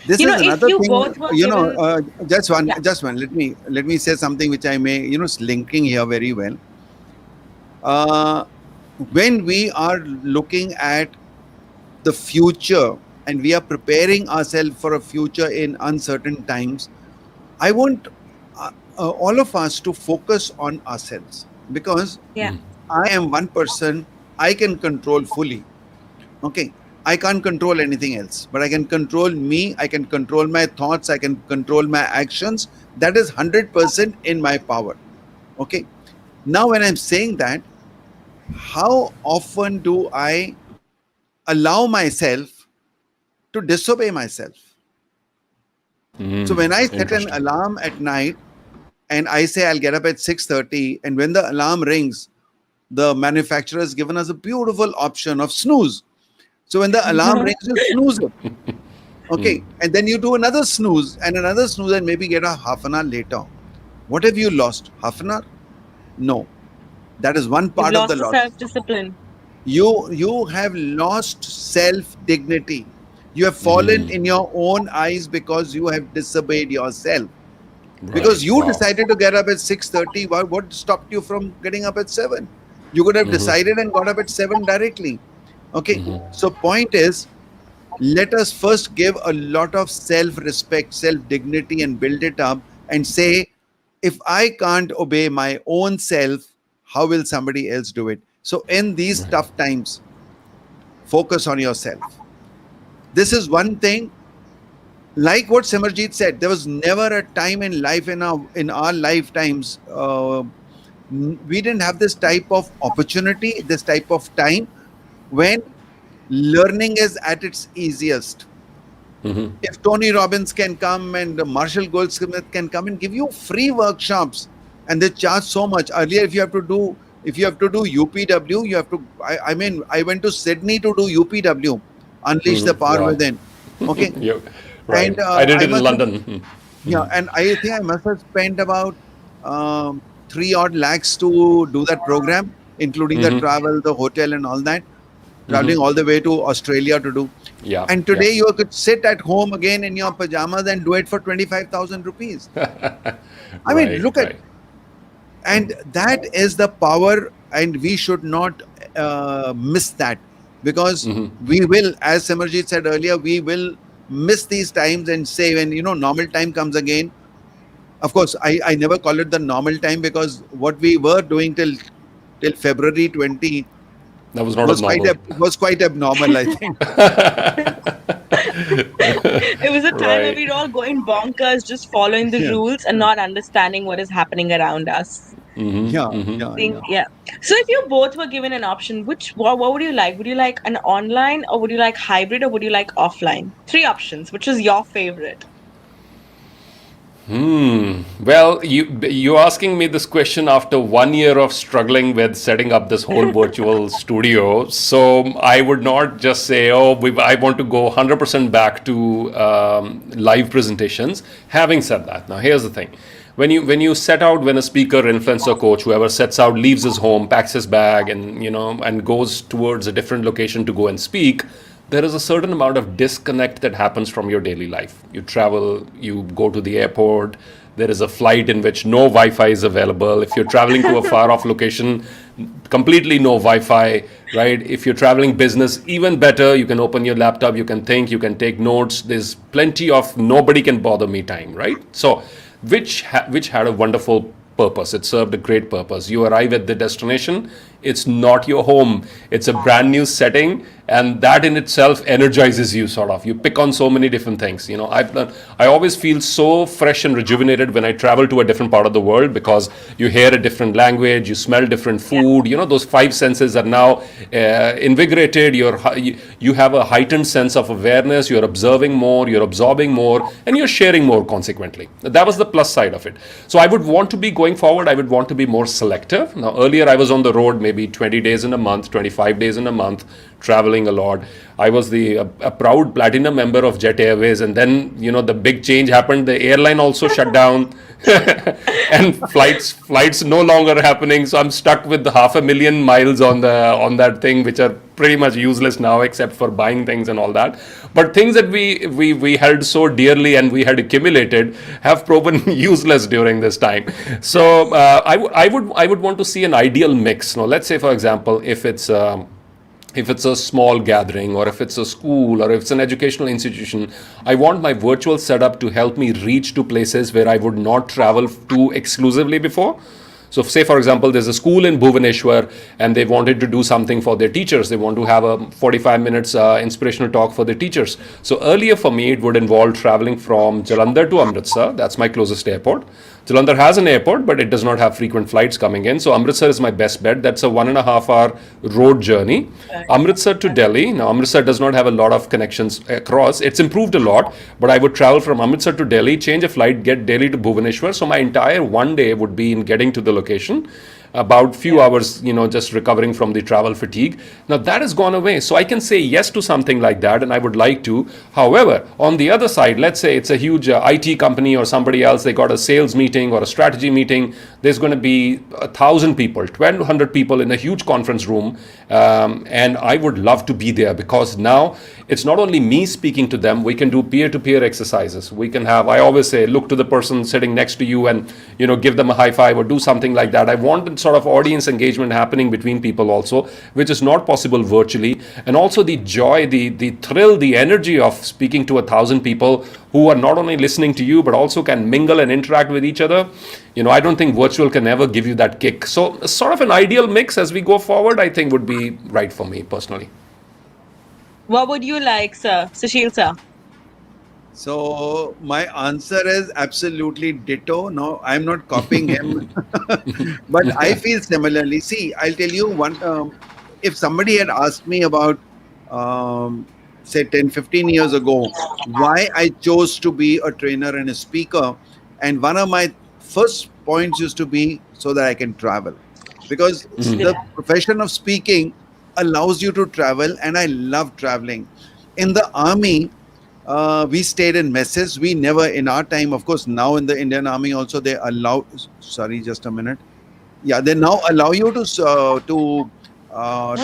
This is If another you thing, both were given, just one, yeah, just one. Let me say something which I may, is linking here very well. Uh, when we are looking at the future and we are preparing ourselves for a future in uncertain times, I want all of us to focus on ourselves, because yeah, I am one person I can control fully. Okay. I can't control anything else, but I can control me. I can control my thoughts. I can control my actions. That is 100% in my power. Okay. Now, when I'm saying that, how often do I allow myself to disobey myself? So when I set an Interesting. alarm at night and I say I'll get up at 6:30, and when the alarm rings, the manufacturer has given us a beautiful option of snooze. So when the alarm rings, you snooze it. Okay. And then you do another snooze and maybe get a half an hour later. What have you lost? Half an hour? No. That is one You've part of the lost the loss. self-discipline. You have lost self dignity. You have fallen in your own eyes because you have disobeyed yourself. Right. Because you Wow. decided to get up at 6:30. What stopped you from getting up at 7? You could have decided and got up at 7 directly. Okay. So point is, let us first give a lot of self respect, self dignity, and build it up and say, if I can't obey my own self, how will somebody else do it? So in these Right. tough times, focus on yourself. This is one thing. Like what Simerjeet said, there was never a time in life, in our lifetimes, we didn't have this type of opportunity, this type of time when learning is at its easiest. If Tony Robbins can come and Marshall Goldsmith can come and give you free workshops, and they charge so much. Earlier, if you have to do UPW, you have to. I mean, I went to Sydney to do UPW, Unleash the Power Wow. Within. Okay, Yeah. Right. and I did I it in must have, London. yeah, and I think I must have spent about 3 odd lakhs to do that program, including the travel, the hotel, and all that. Traveling all the way to Australia to do. Yeah. And Yeah. today you could sit at home again in your pajamas and do it for 25,000 rupees. I mean, Right. look at, Right. and that is the power, and we should not miss that, because we will, as Simerjeet said earlier, we will miss these times and say, when normal time comes again. Of course, I never call it the normal time, because what we were doing till February 20 That was not was quite abnormal. was quite abnormal, I think. It was a time where Right. we were all going bonkers, just following the Yeah, rules and not understanding what is happening around us. yeah, yeah, Think, yeah. yeah. So if you both were given an option, what would you like? Would you like an online, or would you like hybrid, or would you like offline? Three options. Which is your favorite? Well, you asking me this question after 1 year of struggling with setting up this whole virtual studio. So I would not just say, oh, I want to go 100% back to live presentations. Having said that, now here's the thing: when you set out, when a speaker, influencer, coach, whoever sets out, leaves his home, packs his bag, and and goes towards a different location to go and speak, there is a certain amount of disconnect that happens from your daily life. You travel, you go to the airport, there is a flight in which no Wi Fi is available. If you're traveling to a far off location, completely no Wi Fi, right? If you're traveling business, even better, you can open your laptop, you can think, you can take notes. There's plenty of nobody can bother me time, right? So, which had a wonderful purpose. It served a great purpose. You arrive at the destination, it's not your home, it's a brand new setting, and that in itself energizes you. Sort of, you pick on so many different things. I always feel so fresh and rejuvenated when I travel to a different part of the world, because you hear a different language, you smell different Yeah. food. Those five senses are now invigorated. You have a heightened sense of awareness, you're observing more, you're absorbing more, and you're sharing more. Consequently, that was the plus side of it. So I would want to be, going forward, I would want to be more selective. Now, earlier I was on the road maybe 20 days in a month, 25 days in a month, traveling a lot. I was a proud platinum member of Jet Airways, and then the big change happened. The airline also shut down, and flights no longer happening. So I'm stuck with 500,000 miles on that thing, which are pretty much useless now, except for buying things and all that. But things that we held so dearly and we had accumulated have proven useless during this time. So I would want to see an ideal mix. Now, let's say, for example, if it's a small gathering, or if it's a school, or if it's an educational institution, I want my virtual setup to help me reach to places where I would not travel to exclusively before. So, say for example, there's a school in Bhubaneswar and they wanted to do something for their teachers. They want to have a 45 minutes inspirational talk for their teachers. So, earlier for me, it would involve traveling from Jalandhar to Amritsar. That's my closest airport. Jalandhar has an airport, but it does not have frequent flights coming in. So, Amritsar is my best bet. That's a 1.5 hour road journey. Amritsar to Delhi. Now, Amritsar does not have a lot of connections across. It's improved a lot, but I would travel from Amritsar to Delhi, change a flight, get Delhi to Bhubaneswar. So, my entire one day would be in getting to the location. about few Yeah. hours, just recovering from the travel fatigue. Now that has gone away. So I can say yes to something like that, and I would like to. However, on the other side, let's say it's a huge IT company or somebody else, they got a sales meeting or a strategy meeting. There's going to be 1,000 people, 1,200 people in a huge conference room. And I would love to be there, because now it's not only me speaking to them, we can do peer-to-peer exercises. We can have, I always say, look to the person sitting next to you and give them a high five or do something like that. I want sort of audience engagement happening between people also, which is not possible virtually. And also the joy, the thrill, the energy of speaking to 1,000 people who are not only listening to you but also can mingle and interact with each other. I don't think virtual can ever give you that kick. So sort of an ideal mix as we go forward, I think, would be right for me personally. What would you like, sir? Sushil, sir? So my answer is absolutely ditto. No, I'm not copying him, but I feel similarly. See, I'll tell you one. If somebody had asked me about, say, 10, 15 years ago, why I chose to be a trainer and a speaker, and one of my first points used to be so that I can travel, because Yeah. the profession of speaking allows you to travel, and I love traveling. In the army, we stayed in messes. We never, in our time, of course, now in the Indian Army also they allow. Sorry, just a minute. Yeah, they now allow you to uh,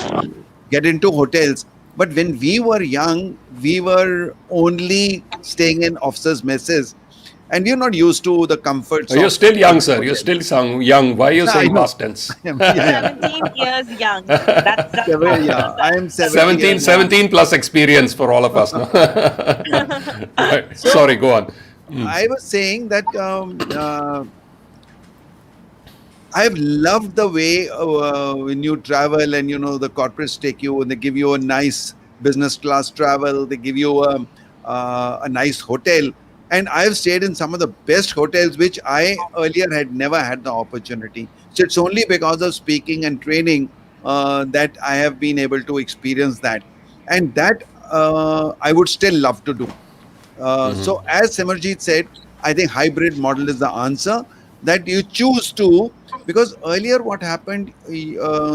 get into hotels. But when we were young, we were only staying in officers' messes, and we're not used to the comforts You're of still young, sir. You're hotels. still young. Why are you I saying know. past tense? Yeah, yeah. 17 years young. That's Yeah, possible, I am sir. 70 17, years young. 17 plus experience for all of us. No? Right. Sorry, So go on. I was saying that I've loved the way when you travel and the corporates take you and they give you a nice business class travel, they give you a nice hotel. And I've stayed in some of the best hotels, which I earlier had never had the opportunity. So it's only because of speaking and training that I have been able to experience that. And that I would still love to do. So, as Simerjeet said, I think hybrid model is the answer, that you choose to, because earlier what happened,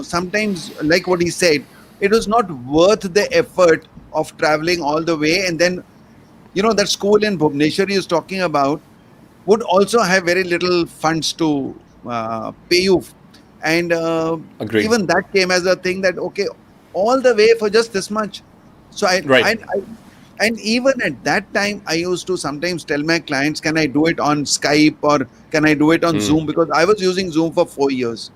sometimes, like what he said, it was not worth the effort of traveling all the way. And then, that school in Bhubaneswar he is talking about would also have very little funds to pay you. And Agreed. even that came as a thing that, okay, all the way for just this much. So Right. and even at that time, I used to sometimes tell my clients, can I do it on Skype or can I do it on Zoom? Because I was using Zoom for 4 years.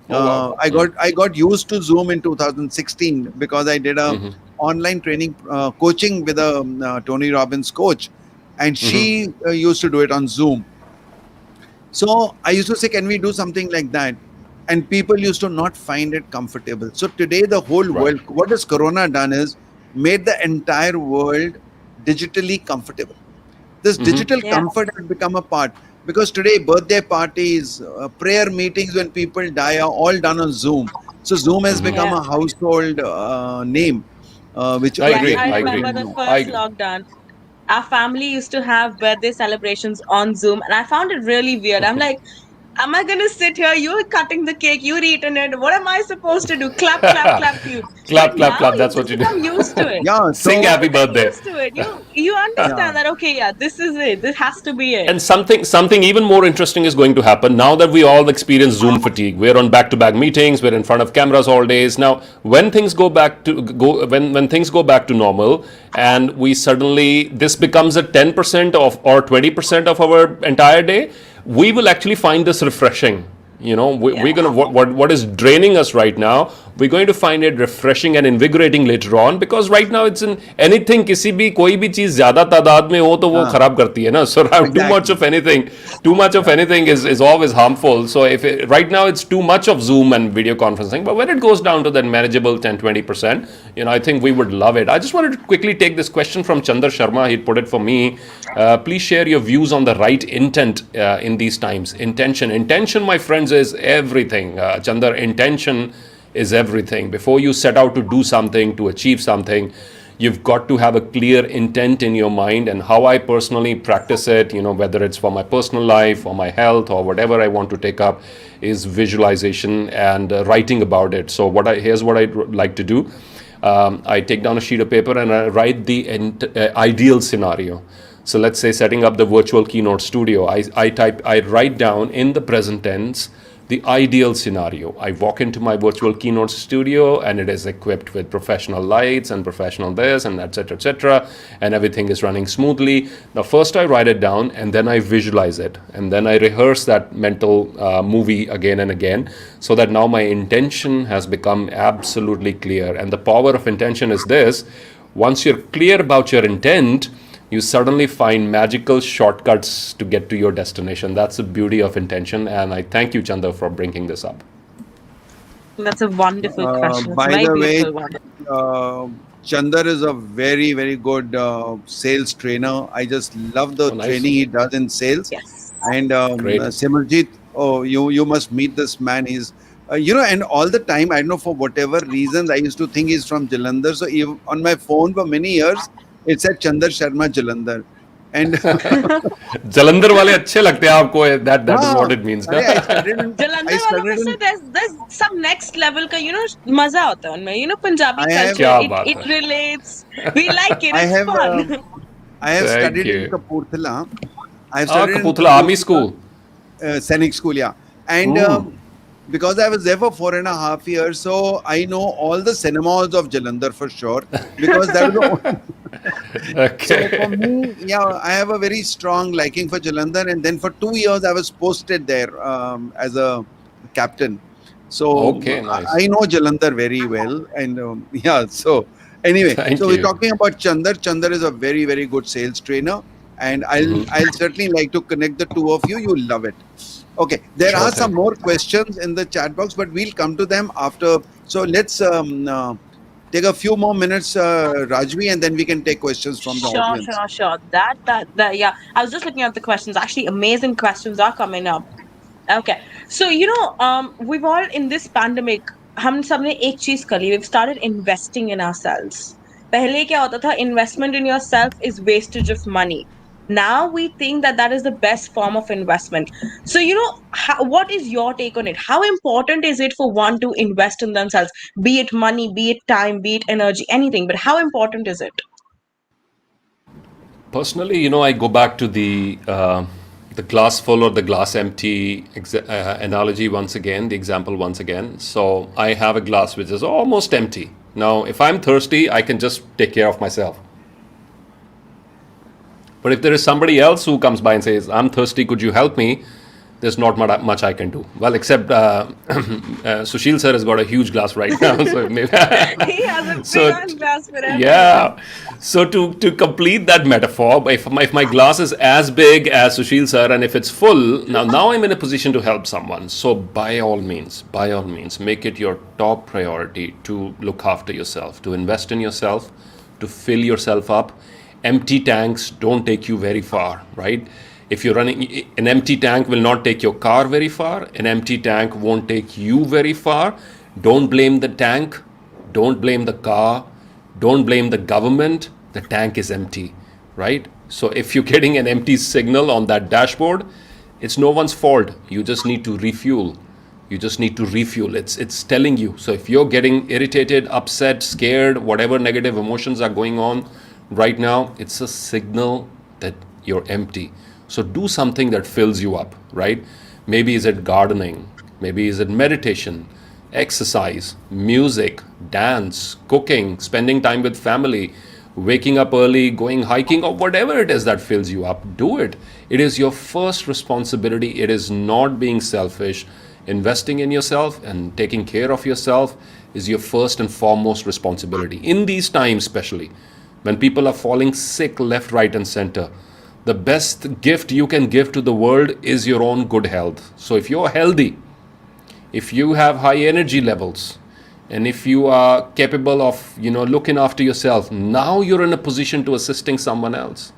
Oh, wow. I got used to Zoom in 2016 because I did a online training coaching with a Tony Robbins coach, and she used to do it on Zoom. So I used to say, can we do something like that? And people used to not find it comfortable. So today, the whole Right. world, what has Corona done is made the entire world digitally comfortable. This digital Yeah. comfort has become a part, because today birthday parties, prayer meetings when people die are all done on Zoom. So Zoom has become Yeah. a household name, which I Yes, agree. earlier I I people agree. remember didn't the know. I first agree. lockdown. Our family used to have birthday celebrations on Zoom, and I found it really weird. I'm like, am I gonna sit here? You're cutting the cake, you're eating it. What am I supposed to do? Clap, clap, clap to you. But Clap, clap, now clap. you That's what just you do. become used to it. Yeah. Sing You So happy become birthday. used to it. You yeah. understand that, okay, yeah, this is it. This has to be it. And something even more interesting is going to happen now that we all experience Zoom fatigue. We're on back-to-back meetings. We're in front of cameras all days. Now, when things go when things go back to normal, and we suddenly this becomes a 10% of or 20% of our entire day, we will actually find this refreshing. We're Yeah. gonna what is draining us right now, we're going to find it refreshing and invigorating later on, because right now it's in anything, किसी भी कोई भी चीज ज्यादा तादाद में हो तो वो uh, खराब करती है ना. So too much exactly. of anything, too much of Yeah. anything is always harmful. So right now it's too much of Zoom and video conferencing, but when it goes down to that manageable 10-20%, I think we would love it. I just wanted to quickly take this question from Chandar Sharma. He put it for me. Please share your views on the right intent in these times. Intention, my friends, is everything. Chandar, intention is everything. Before you set out to do something, to achieve something, you've got to have a clear intent in your mind. And how I personally practice it, whether it's for my personal life or my health or whatever I want to take up, is visualization and writing about it. So here's what I like to do. I take down a sheet of paper and I write the ideal scenario. So let's say setting up the virtual keynote studio, I write down in the present tense the ideal scenario. I walk into my virtual keynote studio and it is equipped with professional lights and professional this and etc., and everything is running smoothly. Now, first I write it down and then I visualize it and then I rehearse that mental movie again and again, so that now my intention has become absolutely clear. And the power of intention is this: once you're clear about your intent, you suddenly find magical shortcuts to get to your destination. That's the beauty of intention. And I thank you, Chanda, for bringing this up. That's a wonderful question. It's a By very the way, beautiful one. uh, Chandar is a very, very good sales trainer. I just love the Oh, nice. training he does in sales. Yes. And Great. Simerjeet, oh, you must meet this man. He's, and all the time, I don't know, for whatever reasons, I used to think he's from Jalandhar. So even on my phone for many years, it said Chandar Sharma Jalandhar. And Jalandhar wale अच्छे लगते हैं आपको. That is what it means. अरे, I studied in, Jalandhar I वालों में studied से in, there's some next level का मजा होता है उनमें, Punjabi I have, culture, क्या it बात it है. relates, we like it, I it's have, fun. I have Thank studied in you. Kapurthala. I have studied in Kapurthala Army School. Sainik School, yeah. And because I was there for 4.5 years, so I know all the cinemas of Jalandhar for sure. Because that was the only. So for Okay. me, yeah, I have a very strong liking for Jalandhar. And then for 2 years, I was posted there as a captain. So Okay, nice. I know Jalandhar very well. And yeah, so anyway, Thank so we're you. talking about Chandar. Chandar is a very, very good sales trainer. And I'll certainly like to connect the two of you. You'll love it. Okay, there Sure are some thing. more questions in the chat box, but we'll come to them after. So let's take a few more minutes, Rajvi, and then we can take questions from the audience. Sure. That, yeah. I was just looking at the questions. Actually, amazing questions are coming up. Okay. So, we've all in this pandemic, हम सबने एक चीज कर ली. We've started investing in ourselves. पहले क्या होता था? Investment in yourself is wastage of money. Now we think that is the best form of investment. So, what is your take on it? How important is it for one to invest in themselves? Be it money, be it time, be it energy, anything. But how important is it? Personally, I go back to the glass full or the glass empty analogy once again, the example once again. So I have a glass which is almost empty. Now, if I'm thirsty, I can just take care of myself. But if there is somebody else who comes by and says, "I'm thirsty, could you help me?" there's not much I can do. Well, except Sushil sir has got a huge glass right now. So maybe He has a big So, on glass for everything. yeah. So to complete that metaphor, if my glass is as big as Sushil sir and if it's full, now I'm in a position to help someone. So by all means, make it your top priority to look after yourself, to invest in yourself, to fill yourself up. Empty tanks don't take you very far, right? If you're running, an empty tank will not take your car very far. An empty tank won't take you very far. Don't blame the tank. Don't blame the car. Don't blame the government. The tank is empty, right? So if you're getting an empty signal on that dashboard, it's no one's fault. You just need to refuel. It's telling you. So if you're getting irritated, upset, scared, whatever negative emotions are going on right now, it's a signal that you're empty. So do something that fills you up, right? Maybe is it gardening? Maybe is it meditation, exercise, music, dance, cooking, spending time with family, waking up early, going hiking, or whatever it is that fills you up. Do it. It is your first responsibility. It is not being selfish. Investing in yourself and taking care of yourself is your first and foremost responsibility. In these times, especially when people are falling sick left, right, and center, the best gift you can give to the world is your own good health. So if you're healthy, if you have high energy levels, and if you are capable of looking after yourself, now you're in a position to assisting someone else.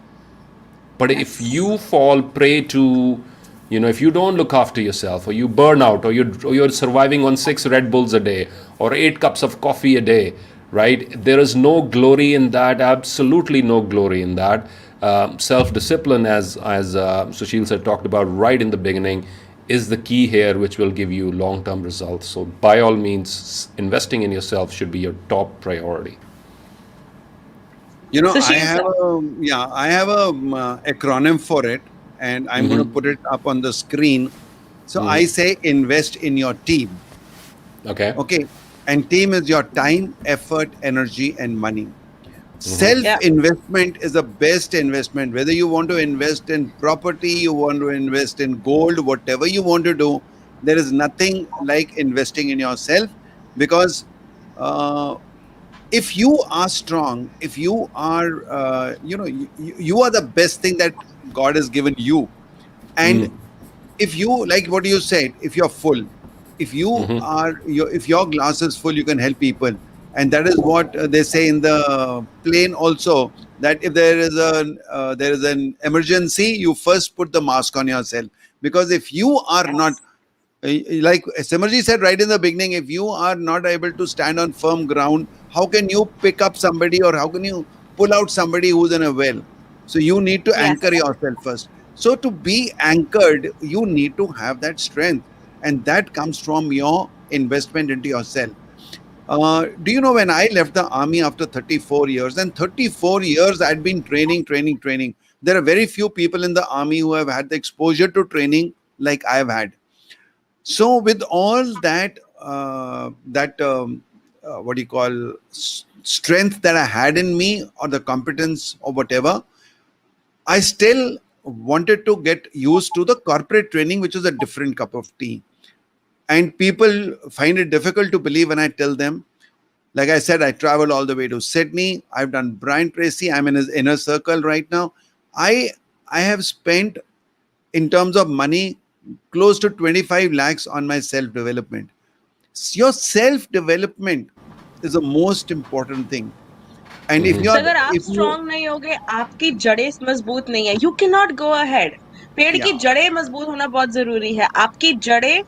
But if you fall prey to if you don't look after yourself, or you burn out, or you're surviving on 6 Red Bulls a day or 8 cups of coffee a day, right? There is no glory in that. Absolutely no glory in that. Self-discipline, as Sushil sir talked about right in the beginning, is the key here, which will give you long term results. So, by all means, investing in yourself should be your top priority. You know, So I she's have a yeah, I have a acronym for it, and I'm going to put it up on the screen. So I say invest in your team. Okay. Okay, and team is your time, effort, energy, and money. Self yeah. investment is the best investment. Whether you want to invest in property, you want to invest in gold, whatever you want to do, there is nothing like investing in yourself, because uh, if you are strong, if you are you are the best thing that God has given you. And if you, like what you said, if you're full, if you are if your glass is full, you can help people. And that is what they say in the plane also, that if there is an emergency, you first put the mask on yourself. Because if you are not, Yes. like Simerjeet said right in the beginning, if you are not able to stand on firm ground, how can you pick up somebody, or how can you pull out somebody who's in a well? So you need to Yes. anchor yourself first. So to be anchored, you need to have that strength, and that comes from your investment into yourself. Do you know, when I left the army after 34 years, and 34 years I'd been training. There are very few people in the army who have had the exposure to training like I've had. So with all that what do you call, strength that I had in me, or the competence or whatever, I still wanted to get used to the corporate training, which is a different cup of tea. And people find it difficult to believe when I tell them. Like I said, I traveled all the way to Sydney. I've done Brian Tracy. I'm in his inner circle right now. I have spent, in terms of money, close to 25 lakhs on my self development. Your self development is the most important thing. And So अगर आप if you strong नहीं होगे, आपकी जड़ें मजबूत नहीं है, you can not go ahead. पेड़ की yeah, जड़ें मजबूत होना बहुत जरूरी है. आपकी जड़ें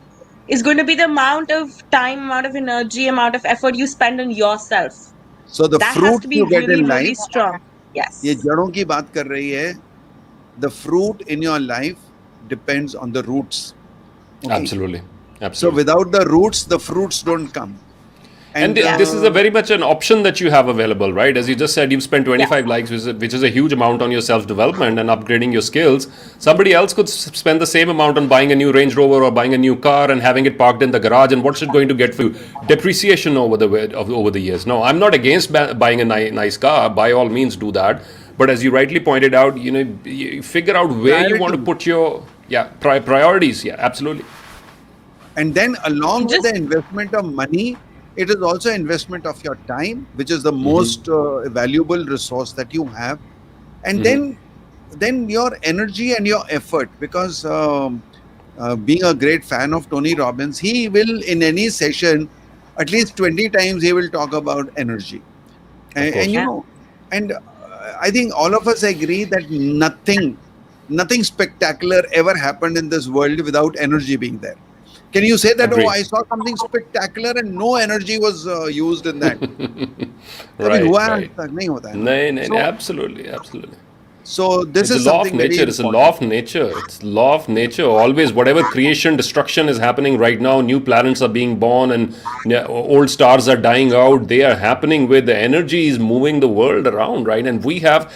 is going to be the amount of time, amount of energy, amount of effort you spend on yourself. so the That has fruits to be you get really, in really life, strong. Yes. ये जड़ों की बात कर रही है. The fruit in your life depends on the roots. Okay. Absolutely. So Absolutely. without the roots, the fruits don't come. And And this is a Yes. very much an option that you have available, right? As you just said, you've spent Yeah. 25 likes, which is a huge amount on your self development and upgrading your skills. Somebody else could spend the same amount on buying a new Range Rover or buying a new car and having it parked in the garage. And what's it going to get for you? Depreciation over the years. No, I'm not against buying a nice car. By all means, do that. But as you rightly pointed out, you figure out where you want to priority. put your priorities. Yeah, absolutely. And then along with Just the investment of money, it is also investment of your time, which is the most valuable resource that you have. And then your energy and your effort, because being a great fan of Tony Robbins, he will, in any session, at least 20 times he will talk about energy. Of And course. yeah. and I think all of us agree that nothing spectacular ever happened in this world without energy being there. Can you say that, oh, Agree. I saw something spectacular and no energy was used in that? कभी Right, हुआ है आज right. तक? नहीं होता है ना. No, no, no, So absolutely, absolutely. this It's a is law of something very nature. It's a law important. of nature. It's law of nature. Always, whatever creation, destruction is happening right now. New planets are being born, and old stars are dying out. They are happening with the energy is moving the world around, right? And we have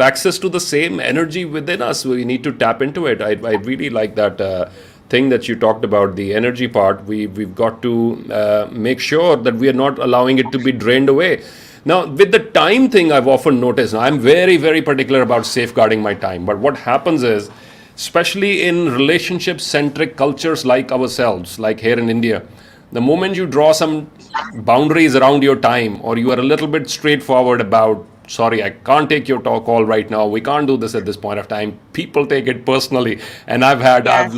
access to the same energy within us. We need to tap into it. I really like that. Thing that you talked about, the energy part, we've got to make sure that we are not allowing it to be drained away. Now, with the time thing, I've often noticed, now, I'm very, very particular about safeguarding my time. But what happens is, especially in relationship centric cultures like ourselves, like here in India, the moment you draw some boundaries around your time, or you are a little bit straightforward about, sorry, I can't take your talk call right now, we can't do this at this point of time, people take it personally. And Yes.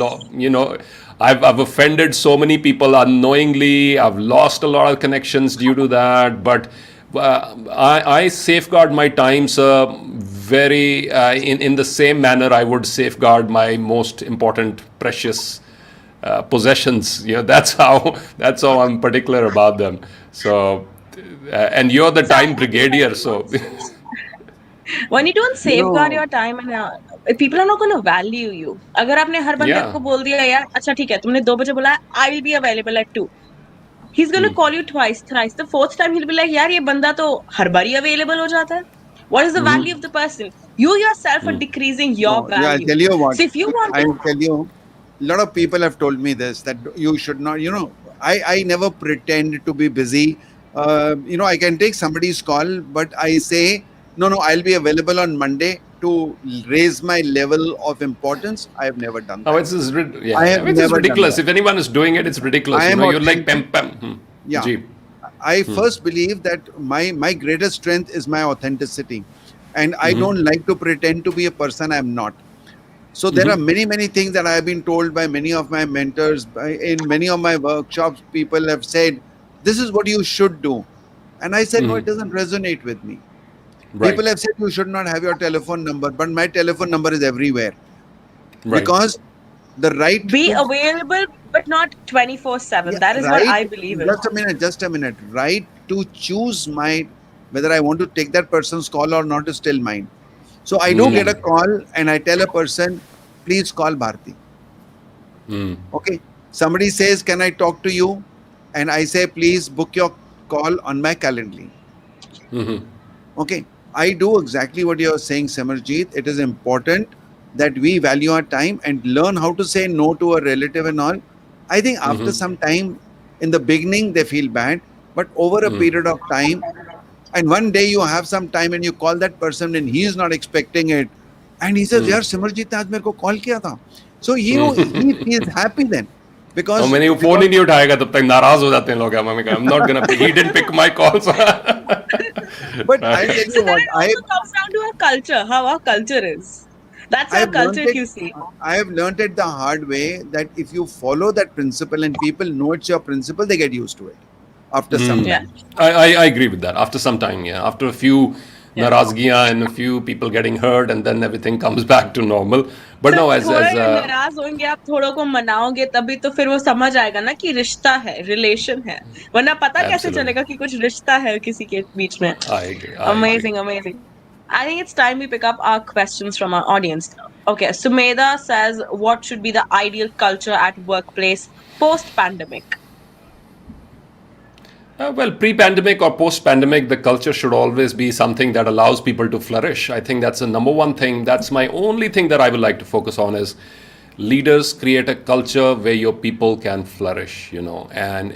I've offended so many people unknowingly. I've lost a lot of connections due to that. But I safeguard my time, sir, very in the same manner I would safeguard my most important, precious possessions. That's how I'm particular about them. So, and you're the time So brigadier, so when you don't You safeguard know, your time and people are not going to value you. अगर आपने हर बंदे Yeah. को बोल दिया यार अच्छा ठीक है तुमने 2 बजे बोला I will be available at 2, he's going to call you twice thrice, the fourth time he'll be like यार ये बंदा तो हर बार ही available हो जाता है. What is the value of the person? You yourself are decreasing your No, yeah, I'll value. tell you what. So if you want to, I'll tell you. A lot of people have told me this that you should not. I never pretend to be busy. I can take somebody's call, but I say no, no. I'll be available on Monday to raise my level of importance. I have never done Oh, that. yeah, I yeah. have I mean, it's never done ridiculous. that. If anyone is doing it, it's ridiculous. I am You're like authentic. pam pam. Yeah. Jeep. I first believe that my greatest strength is my authenticity, and I don't like to pretend to be a person I'm not. So there are many things that I have been told by many of my mentors, in many of my workshops. People have said, "This is what you should do," and I said, "No, it doesn't resonate with me." Right. People have said you should not have your telephone number, but my telephone number is everywhere Right. because the right be to available but not 24/7. yeah, That is what right. I believe in. Just a minute. Right to choose my whether I want to take that person's call or not is still mine. So I do get a call and I tell a person, please call Bharti. Okay. Somebody says, can I talk to you? And I say, please book your call on my Calendly. Okay. I do exactly what you're saying, Simerjeet. It is important that we value our time and learn how to say no to a relative and all. I think after some time, in the beginning, they feel bad, but over a period of time, and one day you have some time and you call that person and he is not expecting it, and he says, "Yaar, Simerjeet ne aaj mere ko call kiya tha." So he feels happy then और because मैंने वो phone ही नहीं उठाएगा तब तक नाराज हो जाते हैं लोग I'm not gonna pick. He didn't pick my calls. but I'll tell So you then what it also comes down to our culture, how our culture is. That's I our have culture, learned if it. you see. I have learned it the hard way that if you follow that principle and people know it's your principle, they get used to it after some Yeah. time. I agree with that. After some time, yeah. After a few Yeah. narazgiyan and a few people getting hurt, and then everything comes back to normal. But तो no, थोड़ा नाराज होंगे आप, थोड़ों को मनाओगे तभी तो फिर वो समझ आएगा ना कि रिश्ता है, रिलेशन है, वरना पता कैसे absolutely, चलेगा कि कुछ रिश्ता है किसी के बीच में. I agree. I agree. Amazing, amazing. I think it's time we pick up our questions from our audience. Okay, Sumedha says, what should be the ideal culture at workplace post-pandemic? Well, pre-pandemic or post-pandemic, the culture should always be something that allows people to flourish. I think that's the number one thing. That's my only thing that I would like to focus on is leaders create a culture where your people can flourish, and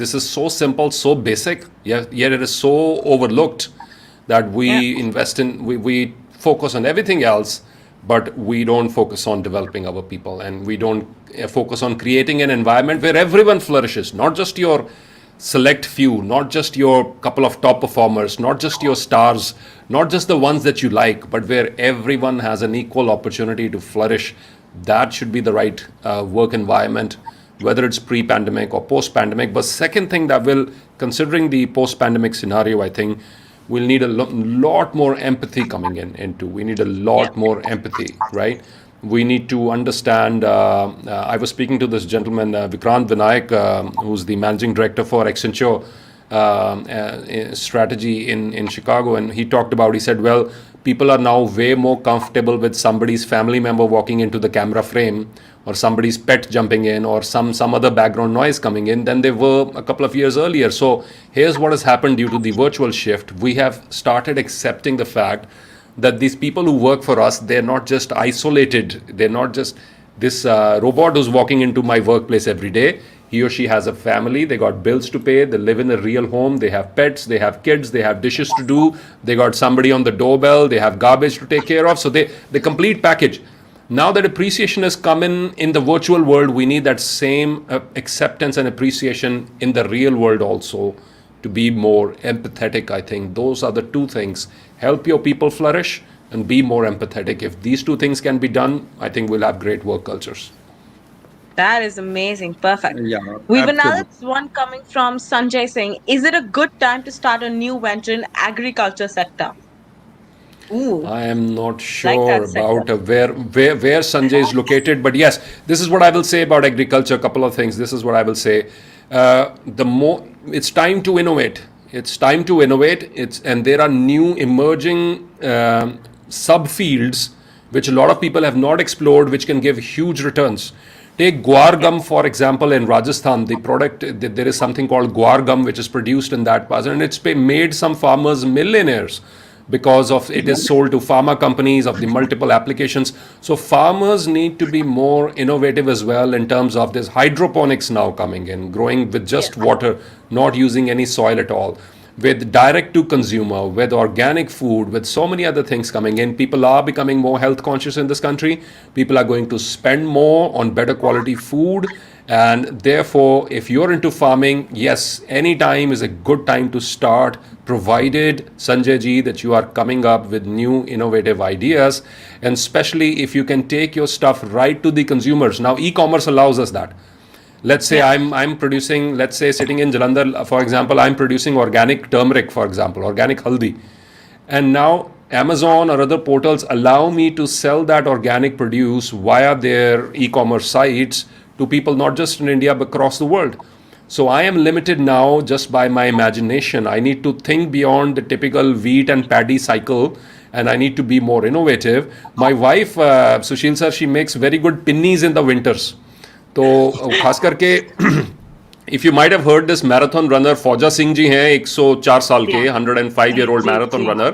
this is so simple, so basic, yet it is so overlooked that Yeah. we focus on everything else, but we don't focus on developing our people, and we don't focus on creating an environment where everyone flourishes, not just your select few, not just your couple of top performers, not just your stars, not just the ones that you like, but where everyone has an equal opportunity to flourish. That should be the right work environment, whether it's pre-pandemic or post-pandemic. But second thing that will, considering the post-pandemic scenario, I think we'll need a lot more empathy coming into. We need a lot more empathy, right? We need to understand. I was speaking to this gentleman, Vikrant Vinayak, who's the managing director for Accenture strategy in Chicago, and he said, well, people are now way more comfortable with somebody's family member walking into the camera frame, or somebody's pet jumping in, or some other background noise coming in, than they were a couple of years earlier. So here's what has happened due to the virtual shift. We have started accepting the fact that these people who work for us, they're not just isolated. They're not just this robot who's walking into my workplace every day. He or she has a family, they got bills to pay, they live in a real home, they have pets, they have kids, they have dishes to do, they got somebody on the doorbell, they have garbage to take care of. So the complete package. Now that appreciation has come in the virtual world, we need that same acceptance and appreciation in the real world also, to be more empathetic. I think those are the two things. Help your people flourish and be more empathetic. If these two things can be done, I think we'll have great work cultures. That is amazing. Perfect. Yeah, We have another absolutely. one coming from Sanjay saying, is it a good time to start a new venture in agriculture sector? Ooh, I am not like sure that sector. about where Sanjay is located, but yes, this is what I will say about agriculture. A couple of things. This is what I will say. It's time to innovate. It's time to innovate. And there are new emerging subfields which a lot of people have not explored, which can give huge returns. Take guar Yeah. gum, for example, in Rajasthan. The product, there is something called guar gum, which is produced in that part, and it's made some farmers millionaires because of it is sold to pharma companies of the multiple applications. So farmers need to be more innovative as well in terms of this hydroponics now coming in, growing with just Yes. water, not using any soil at all, with direct to consumer, with organic food, with so many other things coming in. People are becoming more health conscious in this country. People are going to spend more on better quality food. And therefore, if you're into farming, yes, any time is a good time to start, provided, Sanjay ji, that you are coming up with new innovative ideas. And especially if you can take your stuff right to the consumers. Now, e commerce allows us that. Let's say Yeah. I'm producing, let's say sitting in Jalandhar, for example, I'm producing organic turmeric, for example, organic haldi, and now Amazon or other portals allow me to sell that organic produce via their e-commerce sites to people not just in India but across the world. So I am limited now just by my imagination. I need to think beyond the typical wheat and paddy cycle, and I need to be more innovative. My wife, Sushil sir, she makes very good pinnies in the winters. तो खास करके if you might have heard this marathon runner फौजा सिंह जी हैं 104 साल के Yeah. 105-year-old Ji, marathon ji. Runner.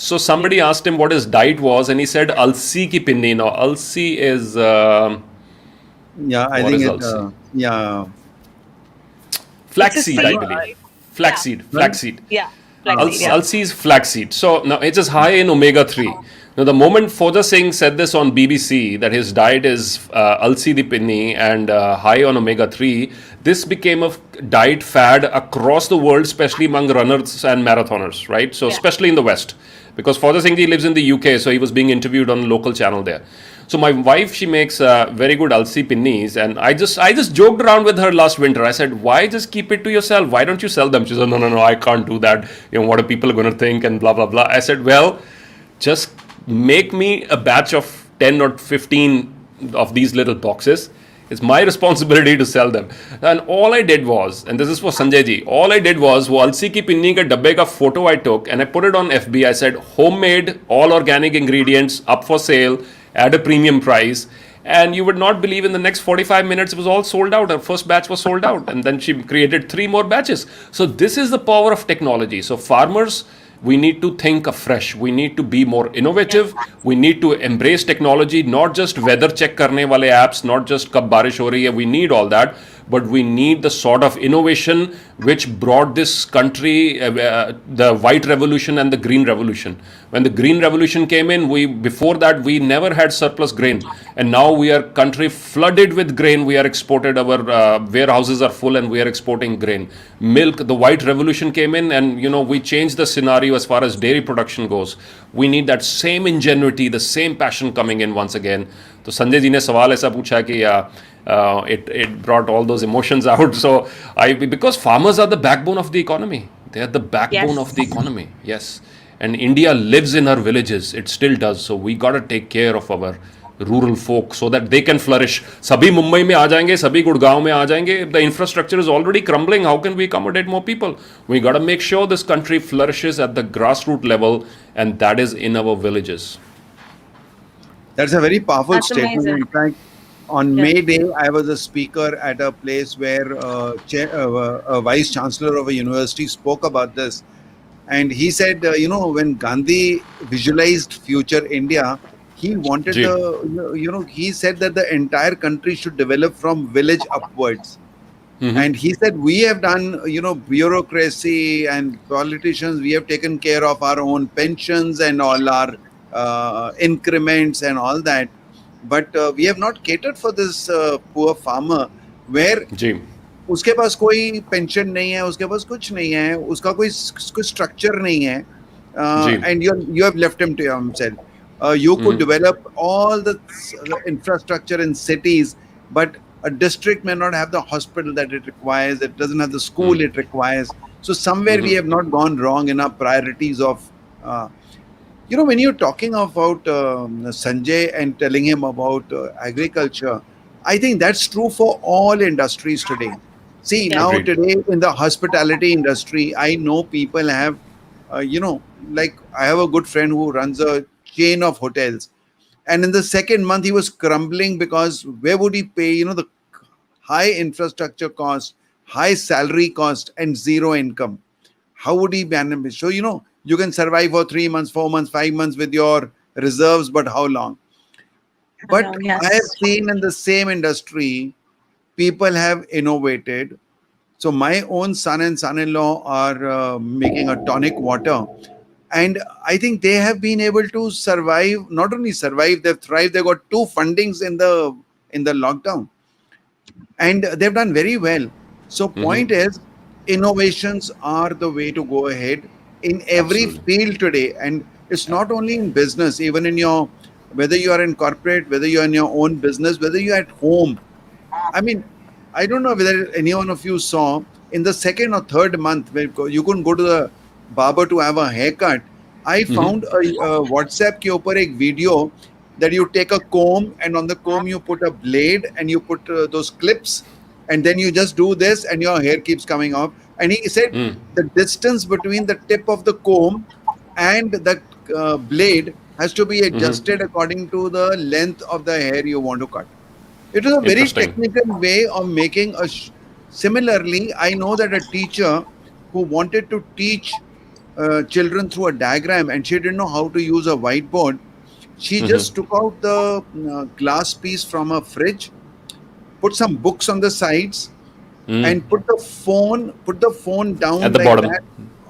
So Yes. somebody asked him what his diet was, and he said alsi ki pinni. Now alsi is Yeah, I what think is it. alsi? Yeah. It's a Flaxseed, I seed. believe. Yeah. Flaxseed, Well, flaxseed. Yeah. Flaxseed. Yeah. Alsi is flaxseed. So now it is high in omega 3. Now, the moment Fauja Singh said this on BBC that his diet is alsi di pinni and high on omega 3, this became a diet fad across the world, especially among runners and marathoners, right? So, Yeah. especially in the West. Because Fauja Singh ji lives in the UK, so he was being interviewed on a local channel there. So my wife, she makes very good alsi pinnis, and I just joked around with her last winter. I said, "Why just keep it to yourself? Why don't you sell them?" She said, "No, no, no, I can't do that. You know, what are people going to think?" And blah blah blah. I said, "Well, just make me a batch of 10 or 15 of these little boxes. It's my responsibility to sell them." And all I did was, and this is for Sanjay ji, all I did was वो अलसी की पिन्नी के डब्बे का photo I took and I put it on FB. I said, homemade, all organic ingredients, up for sale, at a premium price. And you would not believe in the next 45 minutes it was all sold out. Her first batch was sold out, and then she created 3 more batches. So this is the power of technology. So farmers, we need to think afresh. We need to be more innovative. We need to embrace technology, not just weather check करने वाले apps, not just कब बारिश हो रही है. We need all that, but we need the sort of innovation which brought this country the white revolution and the green revolution. When the green revolution came in, we before that we never had surplus grain, and now we are country flooded with grain. We are exported, our warehouses are full, and we are exporting grain, milk. The white revolution came in, and we changed the scenario as far as dairy production goes. We need that same ingenuity, the same passion coming in once again. तो संजय जी ने सवाल ऐसा पूछा कि it brought all those emotions out. So because farmers are the backbone of the economy. They are the backbone of Yes. the economy. Yes, and India lives in our villages. It still does. So we got to take care of our rural folk so that they can flourish. सभी मुंबई में आ जाएंगे, सभी गुड़गांव में आ जाएंगे. The infrastructure is already crumbling. How can we accommodate more people? We got to make sure this country flourishes at the grassroots level, and that is in our villages. That's a very powerful That's statement. amazing. In fact, on Yeah. May Day, I was a speaker at a place where a vice chancellor of a university spoke about this. And he said, when Gandhi visualized future India, he wanted ji. he said that the entire country should develop from village upwards. And he said, we have done, bureaucracy and politicians, we have taken care of our own pensions and all our increments and all that. But we have not catered for this poor farmer where जी. उसके पास कोई pension नहीं है, उसके पास कुछ नहीं है, उसका कोई स्ट्रक्चर नहीं है, जी. and you have left him to himself. You could develop all the infrastructure in cities, but a district may not have the hospital that it requires. It doesn't have the school it requires. So somewhere we have not gone wrong in our priorities of. When you're talking about Sanjay and telling him about agriculture, I think that's true for all industries today. See, Yeah. now Agreed. today in the hospitality industry, I know people have, like I have a good friend who runs a chain of hotels, And in the second month, he was crumbling because where would he pay? The high infrastructure cost, high salary cost, and zero income. How would he manage? So, you can survive for 3 months, 4 months, 5 months with your reserves, but how long? How But long? I have Yes. seen in the same industry, people have innovated. So my own son and son-in-law are making a tonic water, and I think they have been able to survive. Not only survive, they've thrived. They got two fundings in the lockdown, and they've done very well. So point is, innovations are the way to go ahead in every Absolutely. field today, and it's Yeah. not only in business, even in your, whether you are in corporate, whether you're in your own business, whether you're at home. I mean, I don't know whether any one of you saw in the second or third month where you couldn't go to the barber to have a haircut. I found a WhatsApp के ऊपर एक video that you take a comb, and on the comb you put a blade and you put those clips, and then you just do this and your hair keeps coming off. And he said the distance between the tip of the comb and the blade has to be adjusted according to the length of the hair you want to cut. It is a very Interesting. technical way of making a. Similarly, I know that a teacher who wanted to teach children through a diagram and she didn't know how to use a whiteboard, she just took out the glass piece from a fridge, put some books on the sides, and put the phone At down the like bottom. that,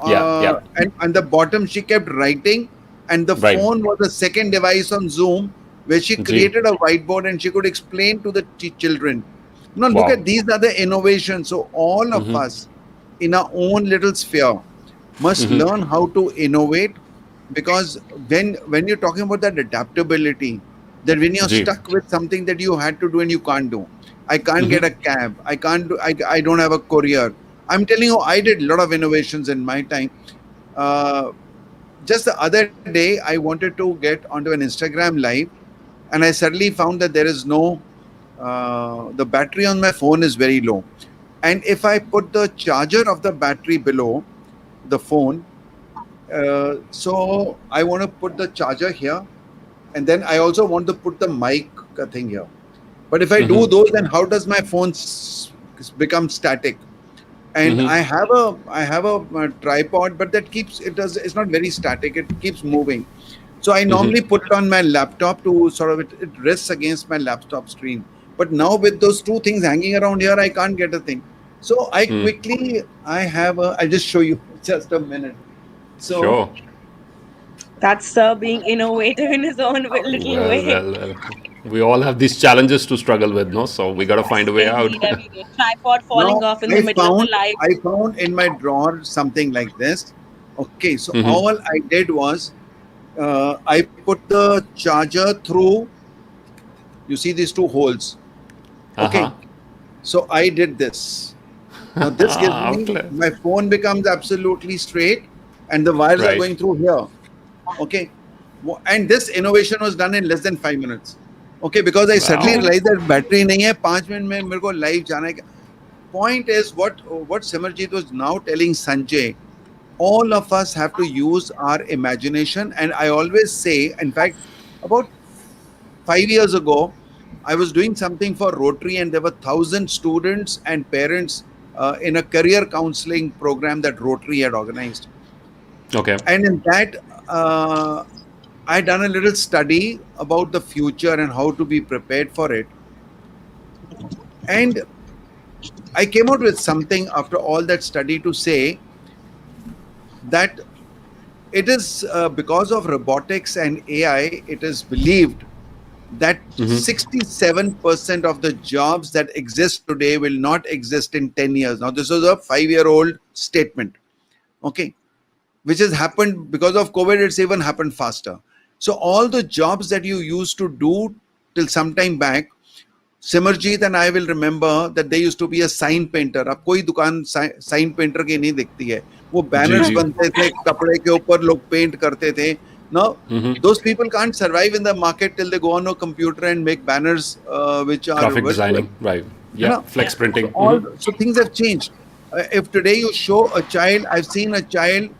Yeah, yeah. and on the bottom she kept writing, and the Right. phone was a second device on Zoom where she G. created a whiteboard and she could explain to the children. Now look Wow. at, these are the innovations. So all of us in our own little sphere must learn how to innovate, because when you're talking about that adaptability, that when you're G. stuck with something that you had to do and you can't do, I can't get a cab, I can't do, I don't have a courier. I'm telling you, I did a lot of innovations in my time. uh, just the other day, I wanted to get onto an Instagram live, and I suddenly found that there is no the battery on my phone is very low, and if I put the charger of the battery below the phone, so I want to put the charger here, and then I also want to put the mic thing here. But if I do those, then how does my phone become static? And I have a tripod, but that keeps it does it's not very static. It keeps moving. So I normally put it on my laptop to sort of it rests against my laptop screen. But now with those two things hanging around here, I can't get a thing. So I'll just show you just a minute. So Sure. That's being innovative in his own little Well, way. well, well. We all have these challenges to struggle with, no? So we got to find a way out. Indeed, every day. Tripod falling now off in the I middle of the found live. I found in my drawer something like this. Okay, so all I did was I put the charger through. You see these two holes. Uh Okay, huh. so I did this. Now this gives me, Outlet. my phone becomes absolutely straight, and the wires are Right. going through here. Okay, and this innovation was done in less than 5 minutes. Okay, because I suddenly Wow. realized that battery नहीं है, 5 minute में मेरे को live जाना है. Point is, what Simerjeet was now telling Sanjay, all of us have to use our imagination. And I always say, in fact, about 5 years ago, I was doing something for Rotary, and there were 1,000 students and parents in a career counseling program that Rotary had organized. Okay. And in that, I done a little study about the future and how to be prepared for it. And I came out with something after all that study to say that it is because of robotics and AI, it is believed that 67% of the jobs that exist today will not exist in 10 years. Now, this was a 5-year-old statement, okay, which has happened because of COVID, it's even happened faster. So, all the jobs that you used to do till some time back, Simerjeet and I will remember that there used to be a sign painter. अब कोई दुकान sign painter की नहीं दिखती है. वो G. Banners G. बनते थे, कपड़े के ऊपर लोग पेंट करते थे. Now, those people can't survive in the market till they go on a computer and make banners which are Graphic virtual. designing. Right. You Yeah. know, Flex so printing. all so things have changed. If today you show a child, I've seen a child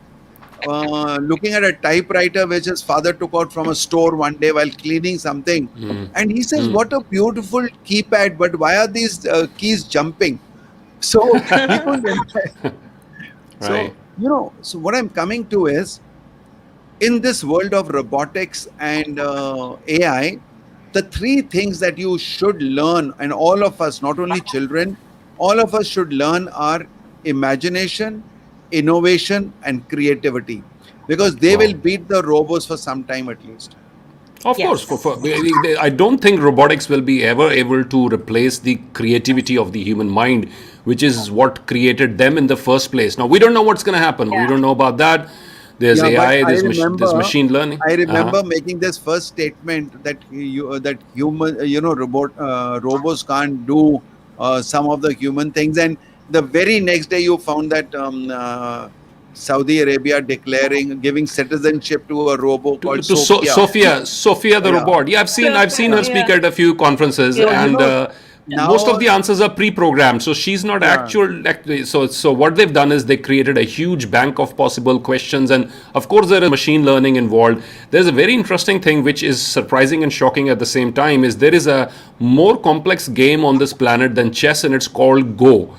looking at a typewriter which his father took out from a store one day while cleaning something. And he says, "What a beautiful keypad, but why are these keys jumping?" So he couldn't. Right. So, so what I'm coming to is, in this world of robotics and AI, the three things that you should learn, and all of us, not only children, all of us should learn are imagination, innovation, and creativity, because they will Wow. beat the robots for some time at least. Of course, Yes. I don't think robotics will be ever able to replace the creativity of the human mind, which is what created them in the first place. Now we don't know what's going to happen. We Yeah. don't know about that. There's Yeah, but AI. I There's remember, machine learning. I Uh-huh. remember making this first statement that that human, robots can't do some of the human things, and the very next day you found that Saudi Arabia declaring giving citizenship to a robo called Sophia. Sophia the Yeah, robot. Yeah, I've seen her yeah. speak at a few conferences, So and most of now, the answers are pre-programmed. So she's not yeah, So what they've done is they created a huge bank of possible questions, and of course there is machine learning involved. There's a very interesting thing which is surprising and shocking at the same time. Is there is a more complex game on this planet than chess, and it's called Go.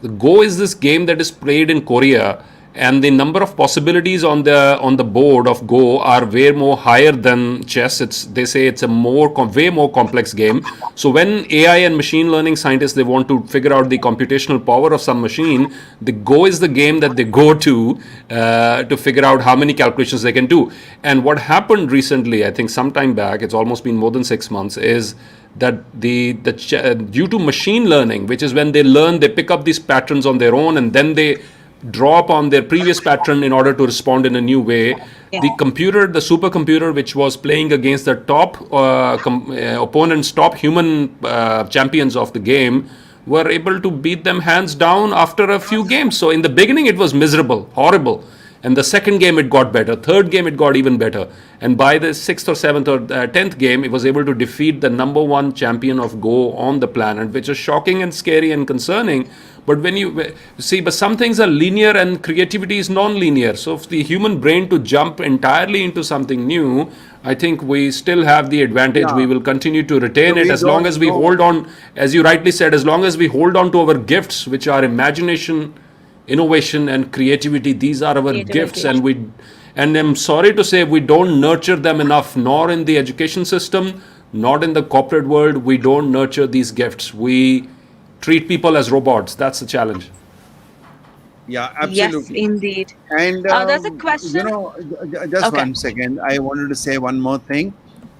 The Go is this game that is played in Korea, and the number of possibilities on the board of Go are way more higher than chess. They say it's a way more complex game. So when AI and machine learning scientists, they want to figure out the computational power of some machine, the Go is the game that they go to figure out how many calculations they can do. And what happened recently, I think sometime back, it's almost been more than 6 months, is that due to machine learning, which is when they pick up these patterns on their own, and then they draw upon their previous pattern in order to respond in a new way. Yeah. The supercomputer, which was playing against the top opponents, top human champions of the game, were able to beat them hands down after a few games. So in the beginning, it was miserable, horrible. And the second game, it got better. Third game, it got even better. And by the sixth or seventh or 10th game, it was able to defeat the number one champion of Go on the planet, which is shocking and scary and concerning. But when you see, but some things are linear and creativity is non-linear. So, if the human brain to jump entirely into something new, I think we still have the advantage. yeah. We will continue to So retain it we as long don't as we know. hold on, as you rightly said, as long as we hold on to our gifts, which are imagination, innovation, and creativity. Ththese are our gifts, Creativity. and I'm sorry to say we don't nurture them enough, nor in the education system, not in the corporate world. We don't nurture these gifts. We treat people as robots. That's the challenge. Yeah, Yes, absolutely. Indeed. And There's a question. just Okay. one second, I wanted to say one more thing.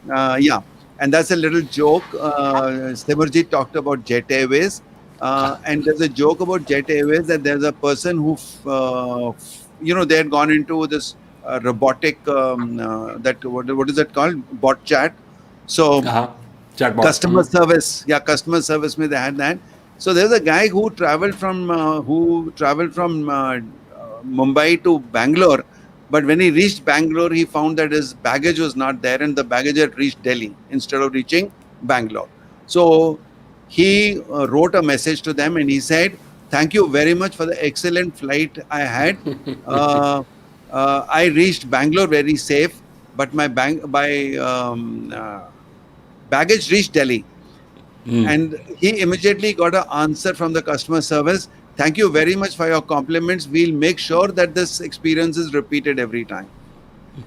Yeah, and that's a little joke. Simerjeet talked about Jet Airways, and there's a joke about Jet Airways that there's a person who, they had gone into this robotic that what is it called, bot chat. So Uh-huh. Chatbot. customer service, yeah, customer service. May they had that. So there's a guy who traveled from Mumbai to Bangalore, but when he reached Bangalore, he found that his baggage was not there, and the baggage had reached Delhi instead of reaching Bangalore. So he wrote a message to them, and he said, "Thank you very much for the excellent flight I had. Uh, I reached Bangalore very safe, but my baggage reached Delhi." And he immediately got an answer from the customer service. "Thank you very much for your compliments. We'll make sure that this experience is repeated every time."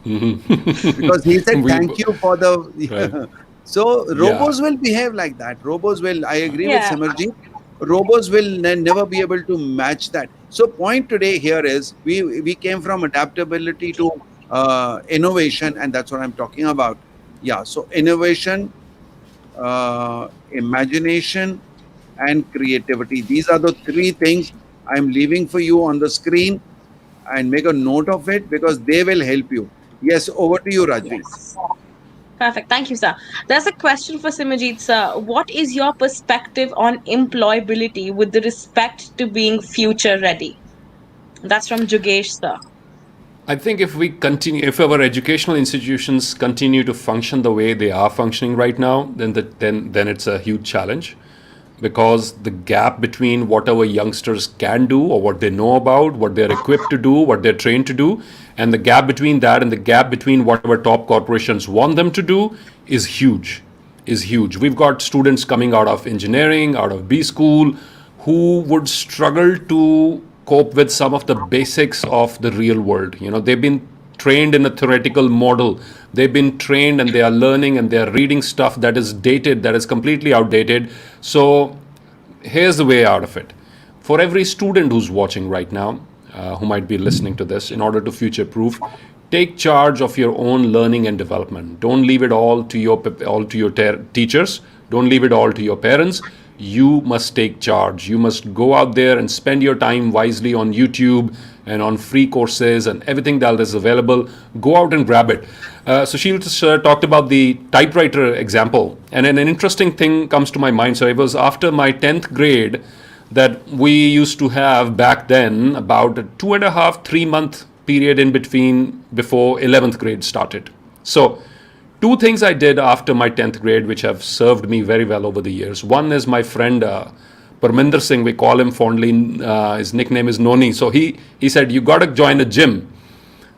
Because he said, we "Thank you for Right. the." So Yeah. robots will behave like that. Robots will. I agree with Yeah. Simerjeet. Robots will never be able to match that. So point today here is we came from adaptability to innovation, and that's what I'm talking about. Yeah. So innovation, imagination, and creativity. These are the three things I'm leaving for you on the screen, and make a note of it because they will help you. Yes, over to you, Rajvi. Yes. Perfect. Thank you, sir. There's a question for Simajit, sir. What is your perspective on employability with the respect to being future ready? That's from Jugesh, sir. I think if our educational institutions continue to function the way they are functioning right now, then it's a huge challenge, because the gap between what our youngsters can do or what they know about, what they're equipped to do, what they're trained to do, And the gap between that and the gap between whatever top corporations want them to do is huge. Is huge. We've got students coming out of engineering, out of B school, who would struggle to cope with some of the basics of the real world. They've been trained in a theoretical model. They've been trained and they are learning and they are reading stuff that is dated, that is completely outdated. So here's the way out of it. For every student who's watching right now, who might be listening to this, in order to future proof, take charge of your own learning and development. Don't leave it all to your teachers. Don't leave it all to your parents. You must take charge. You must go out there and spend your time wisely on YouTube and on free courses and everything that is available. Go out and grab it. Sushil just talked about the typewriter example, and an interesting thing comes to my mind. So it was after my 10th grade that we used to have back then about a 2.5, 3 month period in between before 11th grade started. So two things I did after my 10th grade which have served me very well over the years. One is my friend Parminder Singh, we call him fondly, his nickname is Noni. So he said, you got to join a gym.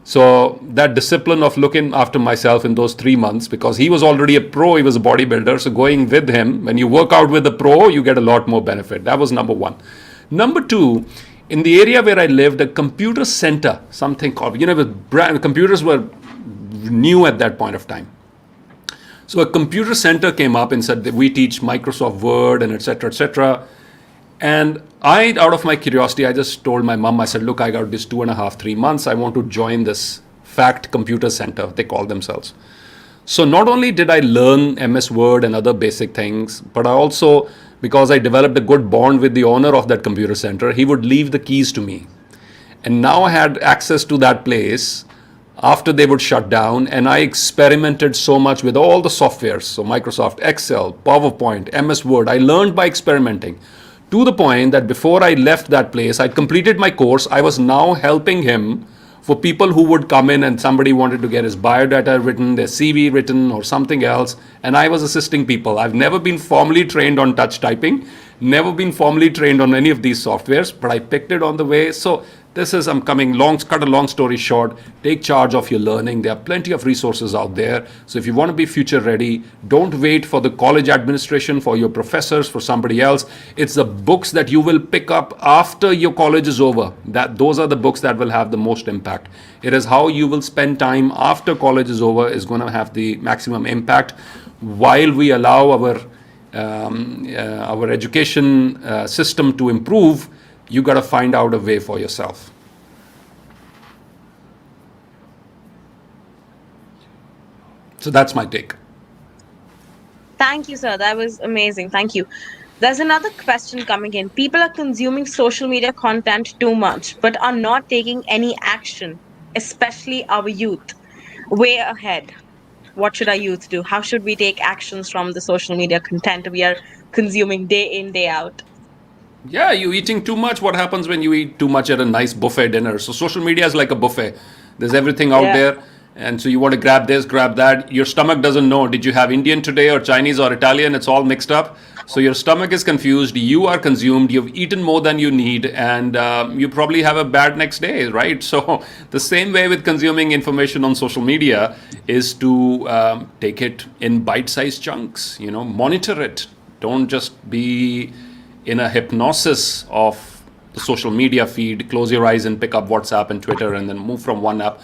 So that discipline of looking after myself in those 3 months, because he was already a pro, he was a bodybuilder. So going with him, when you work out with a pro, you get a lot more benefit. That was number one. Number two, in the area where I lived, a computer center, something called, computers were new at that point of time. So a computer center came up and said that we teach Microsoft Word and etc. etc. And out of my curiosity, I just told my mom, I said, look, I got this 2.5, 3 months. I want to join this fact computer center, they call themselves. So not only did I learn MS Word and other basic things, but I also, because I developed a good bond with the owner of that computer center, he would leave the keys to me. And now I had access to that place after they would shut down, and I experimented so much with all the softwares. So Microsoft Excel, PowerPoint, MS Word, I learned by experimenting. To the point that before I left that place, I completed my course. I was now helping him for people who would come in and somebody wanted to get his biodata written, their CV written, or something else. And I was assisting people. I've never been formally trained on touch typing, never been formally trained on any of these softwares, but I picked it on the way. So I'm cut a long story short, take charge of your learning. There are plenty of resources out there. So if you want to be future ready, don't wait for the college administration, for your professors, for somebody else. It's the books that you will pick up after your college is over. Those are the books that will have the most impact. It is how you will spend time after college is over is going to have the maximum impact, while we allow our education system to improve. You got to find out a way for yourself. So that's my take. Thank you, sir. That was amazing. Thank you. There's another question coming in. People are consuming social media content too much, but are not taking any action, especially our youth. Way ahead. What should our youth do? How should we take actions from the social media content we are consuming day in, day out? Yeah, you eating too much. What happens when you eat too much at a nice buffet dinner? So social media is like a buffet. There's everything out Yeah. there. And so you want to grab this, grab that. Your stomach doesn't know. Did you have Indian today or Chinese or Italian? It's all mixed up. So your stomach is confused. You are consumed. You've eaten more than you need. And you probably have a bad next day, right? So the same way with consuming information on social media is to take it in bite-sized chunks. Monitor it. Don't just be in a hypnosis of the social media feed. Close your eyes and pick up WhatsApp and Twitter and then move from one app.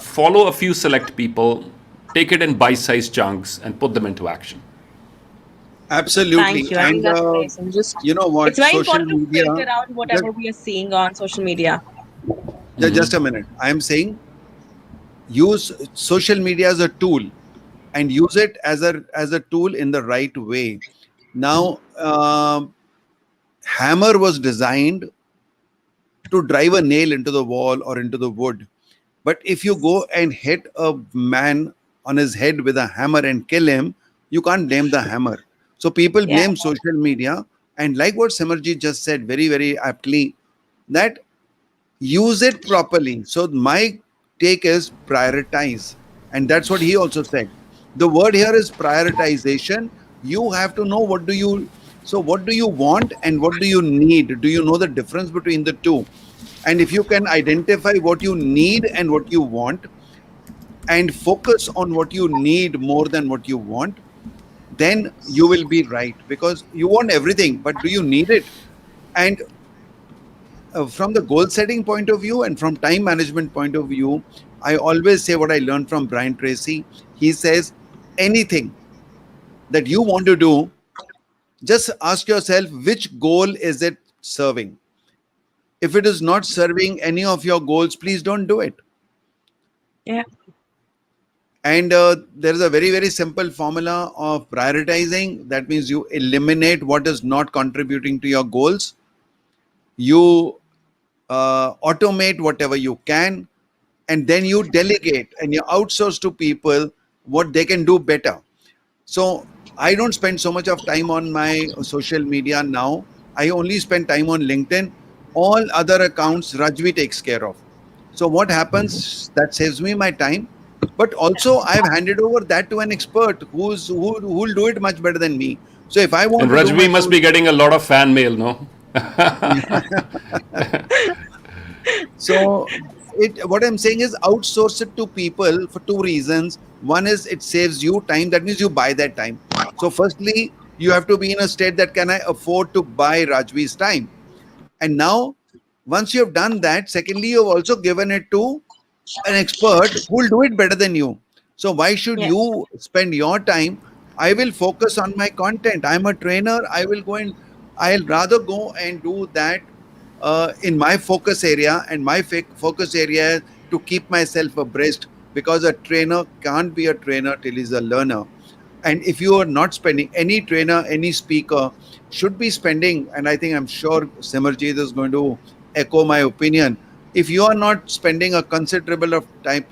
Follow a few select people, take it in bite-sized chunks and put them into action. Absolutely. Thank you. I think And that's nice. And just you know what? it's very Social important to media. filter out Just, whatever we are seeing on social media. just a minute. I am saying use social media as a tool and use it as a tool in the right way. Now, hammer was designed to drive a nail into the wall or into the wood. But if you go and hit a man on his head with a hammer and kill him, you can't blame the hammer. So people Yeah. blame social media. And like what Simerjeet just said very, very aptly, that use it properly. So my take is prioritize. And that's what he also said. The word here is prioritization. You have to know what do you want and what do you need? Do you know the difference between the two? And if you can identify what you need and what you want, and focus on what you need more than what you want, then you will be right, because you want everything, but do you need it? And from the goal setting point of view and from time management point of view, I always say what I learned from Brian Tracy. He says, anything that you want to do, just ask yourself, which goal is it serving? If it is not serving any of your goals, please don't do it. Yeah, And there is a very, very simple formula of prioritizing. That means you eliminate what is not contributing to your goals. You automate whatever you can, and then you delegate and you outsource to people what they can do better. So I don't spend so much of time on my social media now. I only spend time on LinkedIn. All other accounts Rajvi takes care of. So what happens, that saves me my time, but also I've handed over that to an expert who'll do it much better than me. So if I want And to do my Rajvi must be getting a lot of fan mail, no? So what I'm saying is outsource it to people for two reasons. One is it saves you time. That means you buy that time. So firstly, you have to be in a state that can I afford to buy Rajvi's time. And now, once you have done that, secondly, you've also given it to an expert who will do it better than you. So why should yes, you spend your time? I will focus on my content. I'm a trainer. I'll rather go and do that in my focus area. And my focus area is to keep myself abreast, because a trainer can't be a trainer till he's a learner. And if you are not spending, any trainer, any speaker should be spending, and I think I'm sure Simerjeet is going to echo my opinion. If you are not spending a considerable of type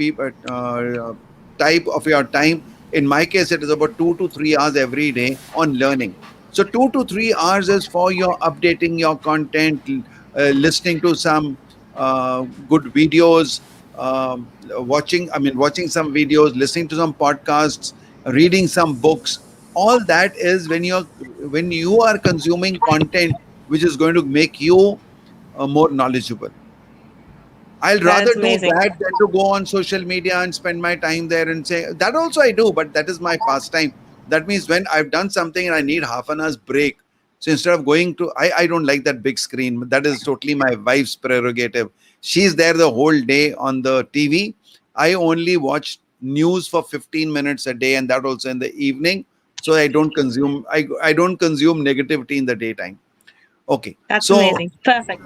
of your time, in my case, it is about 2 to 3 hours every day on learning. So 2 to 3 hours is for your updating your content, listening to some good videos, watching some videos, listening to some podcasts, reading some books. All that is when you are consuming content which is going to make you more knowledgeable. I'll that rather is do amazing. that than to go on social media and spend my time there and say that also I do, but that is my pastime. That means when I've done something and I need half an hour's break. So instead of going to, I don't like that big screen. That is totally my wife's prerogative. She's there the whole day on the TV. I only watch news for 15 minutes a day, and that also in the evening. So I don't consume negativity in the daytime. Okay. That's So amazing. Perfect.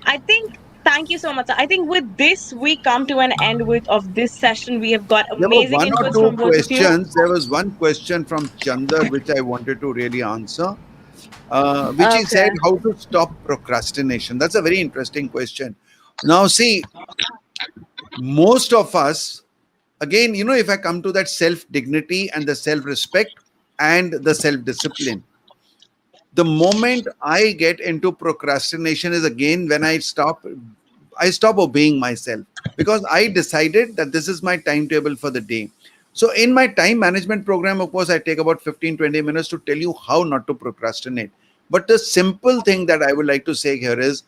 I think thank you so much. I think with this we come to an end with of this session. We have got there were amazing one or inputs two from both of you. questions. There was one question from Chandar which I wanted to really answer, which he said, Okay. how to stop procrastination. That's a very interesting question. Now, see, most of us, again, if I come to that self dignity and the self respect and the self discipline, the moment I get into procrastination is again when I stop obeying myself, because I decided that this is my timetable for the day. So in my time management program, of course, I take about 15-20 minutes to tell you how not to procrastinate. But the simple thing that I would like to say here is,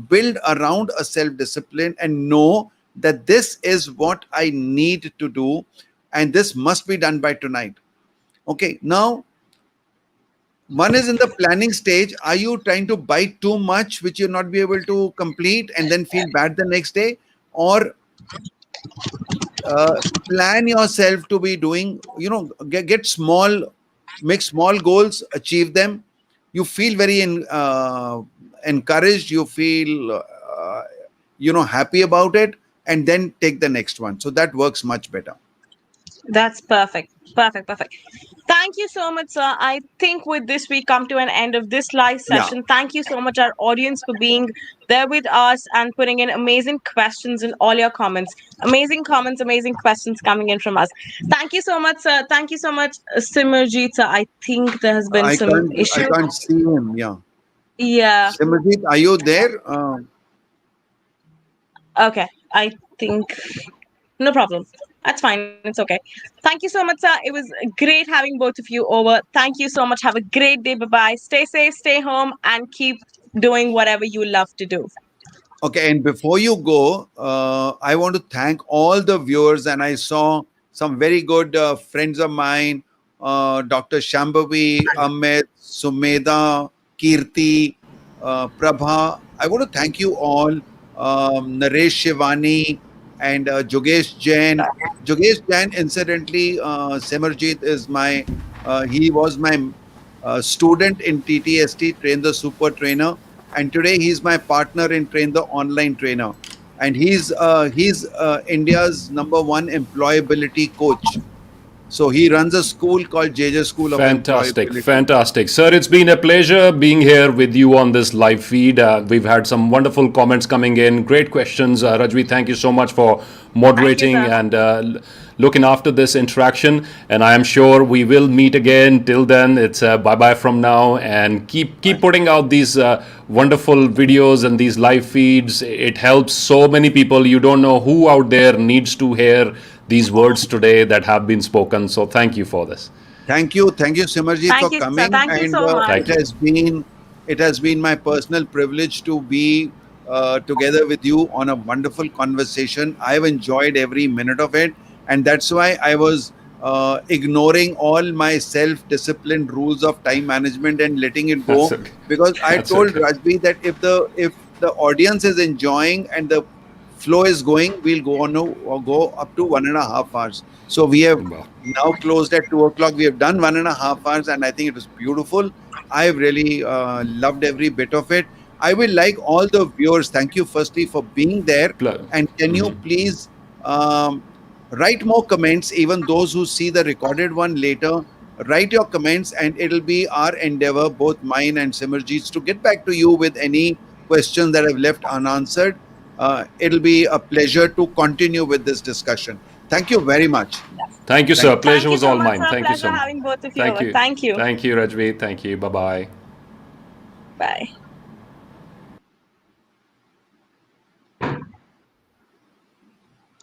build around a self discipline and know that this is what I need to do, and this must be done by tonight. Okay, now one is in the planning stage. Are you trying to bite too much, which you'll not be able to complete and then feel bad the next day? Or uh, plan yourself to be doing, get small, make small goals, achieve them. You feel very encouraged, you feel, happy about it, and then take the next one. So that works much better. That's perfect. Perfect. Perfect. Thank you so much, sir. I think with this, we come to an end of this live Yeah. session. Thank you so much, our audience, for being there with us and putting in amazing questions in all your comments. Amazing comments, amazing questions coming in from us. Thank you so much, sir. Thank you so much, Simerjeet, sir. I think there has been I some can't I issue. can't see him. Yeah. Yeah. Simranjeet, are you there? Okay. I think no problem. That's fine. It's okay. Thank you so much, sir. It was great having both of you over. Thank you so much. Have a great day. Bye bye. Stay safe, stay home, and keep doing whatever you love to do. Okay, and before you go, I want to thank all the viewers, and I saw some very good friends of mine, Dr. Shambhavi, Amit, Sumedha, Kirti, Prabha. I want to thank you all, Naresh Shivani, and Jogesh Jain. Jogesh Jain, incidentally, Simerjeet is my, he was my student in TTST, Train the Super Trainer, and today he's my partner in Train the Online Trainer, and he's India's number one employability coach. So he runs a school called JJ School of Fantastic, Employability. fantastic. Sir, it's been a pleasure being here with you on this live feed. We've had some wonderful comments coming in, great questions. Rajvi, thank you so much for Thank you, moderating sir. and looking after this interaction. And I am sure we will meet again. Till then, it's bye bye from now. And keep Bye. putting out these wonderful videos and these live feeds. It helps so many people. You don't know who out there needs to hear these words today that have been spoken. So thank you for this. Thank you, Simarjit, Thank for you, sir. coming. Thank you And so much. Thank you. it has been my personal privilege to be together with you on a wonderful conversation. I've enjoyed every minute of it, and that's why I was ignoring all my self-disciplined rules of time management and letting it That's go, okay. because I That's told okay. Rajbi that if the audience is enjoying and the flow is going, we'll go on go up to 1.5 hours. So we have Wow. now closed at 2 o'clock. We have done 1.5 hours, and I think it was beautiful. I've really loved every bit of it. I will like all the viewers. Thank you, firstly, for being there. And can you please um, write more comments, even those who see the recorded one later? Write your comments, and it'll be our endeavor, both mine and Simerjeet's, to get back to you with any questions that I've left unanswered. It'll be a pleasure to continue with this discussion. Thank you very much. Thank you, Thank sir. you. Pleasure Thank you was so all much, mine. sir. Thank you Pleasure so much. having both of you Thank over. you. Thank you. Thank you, Rajvi. Thank you. Bye bye. Bye.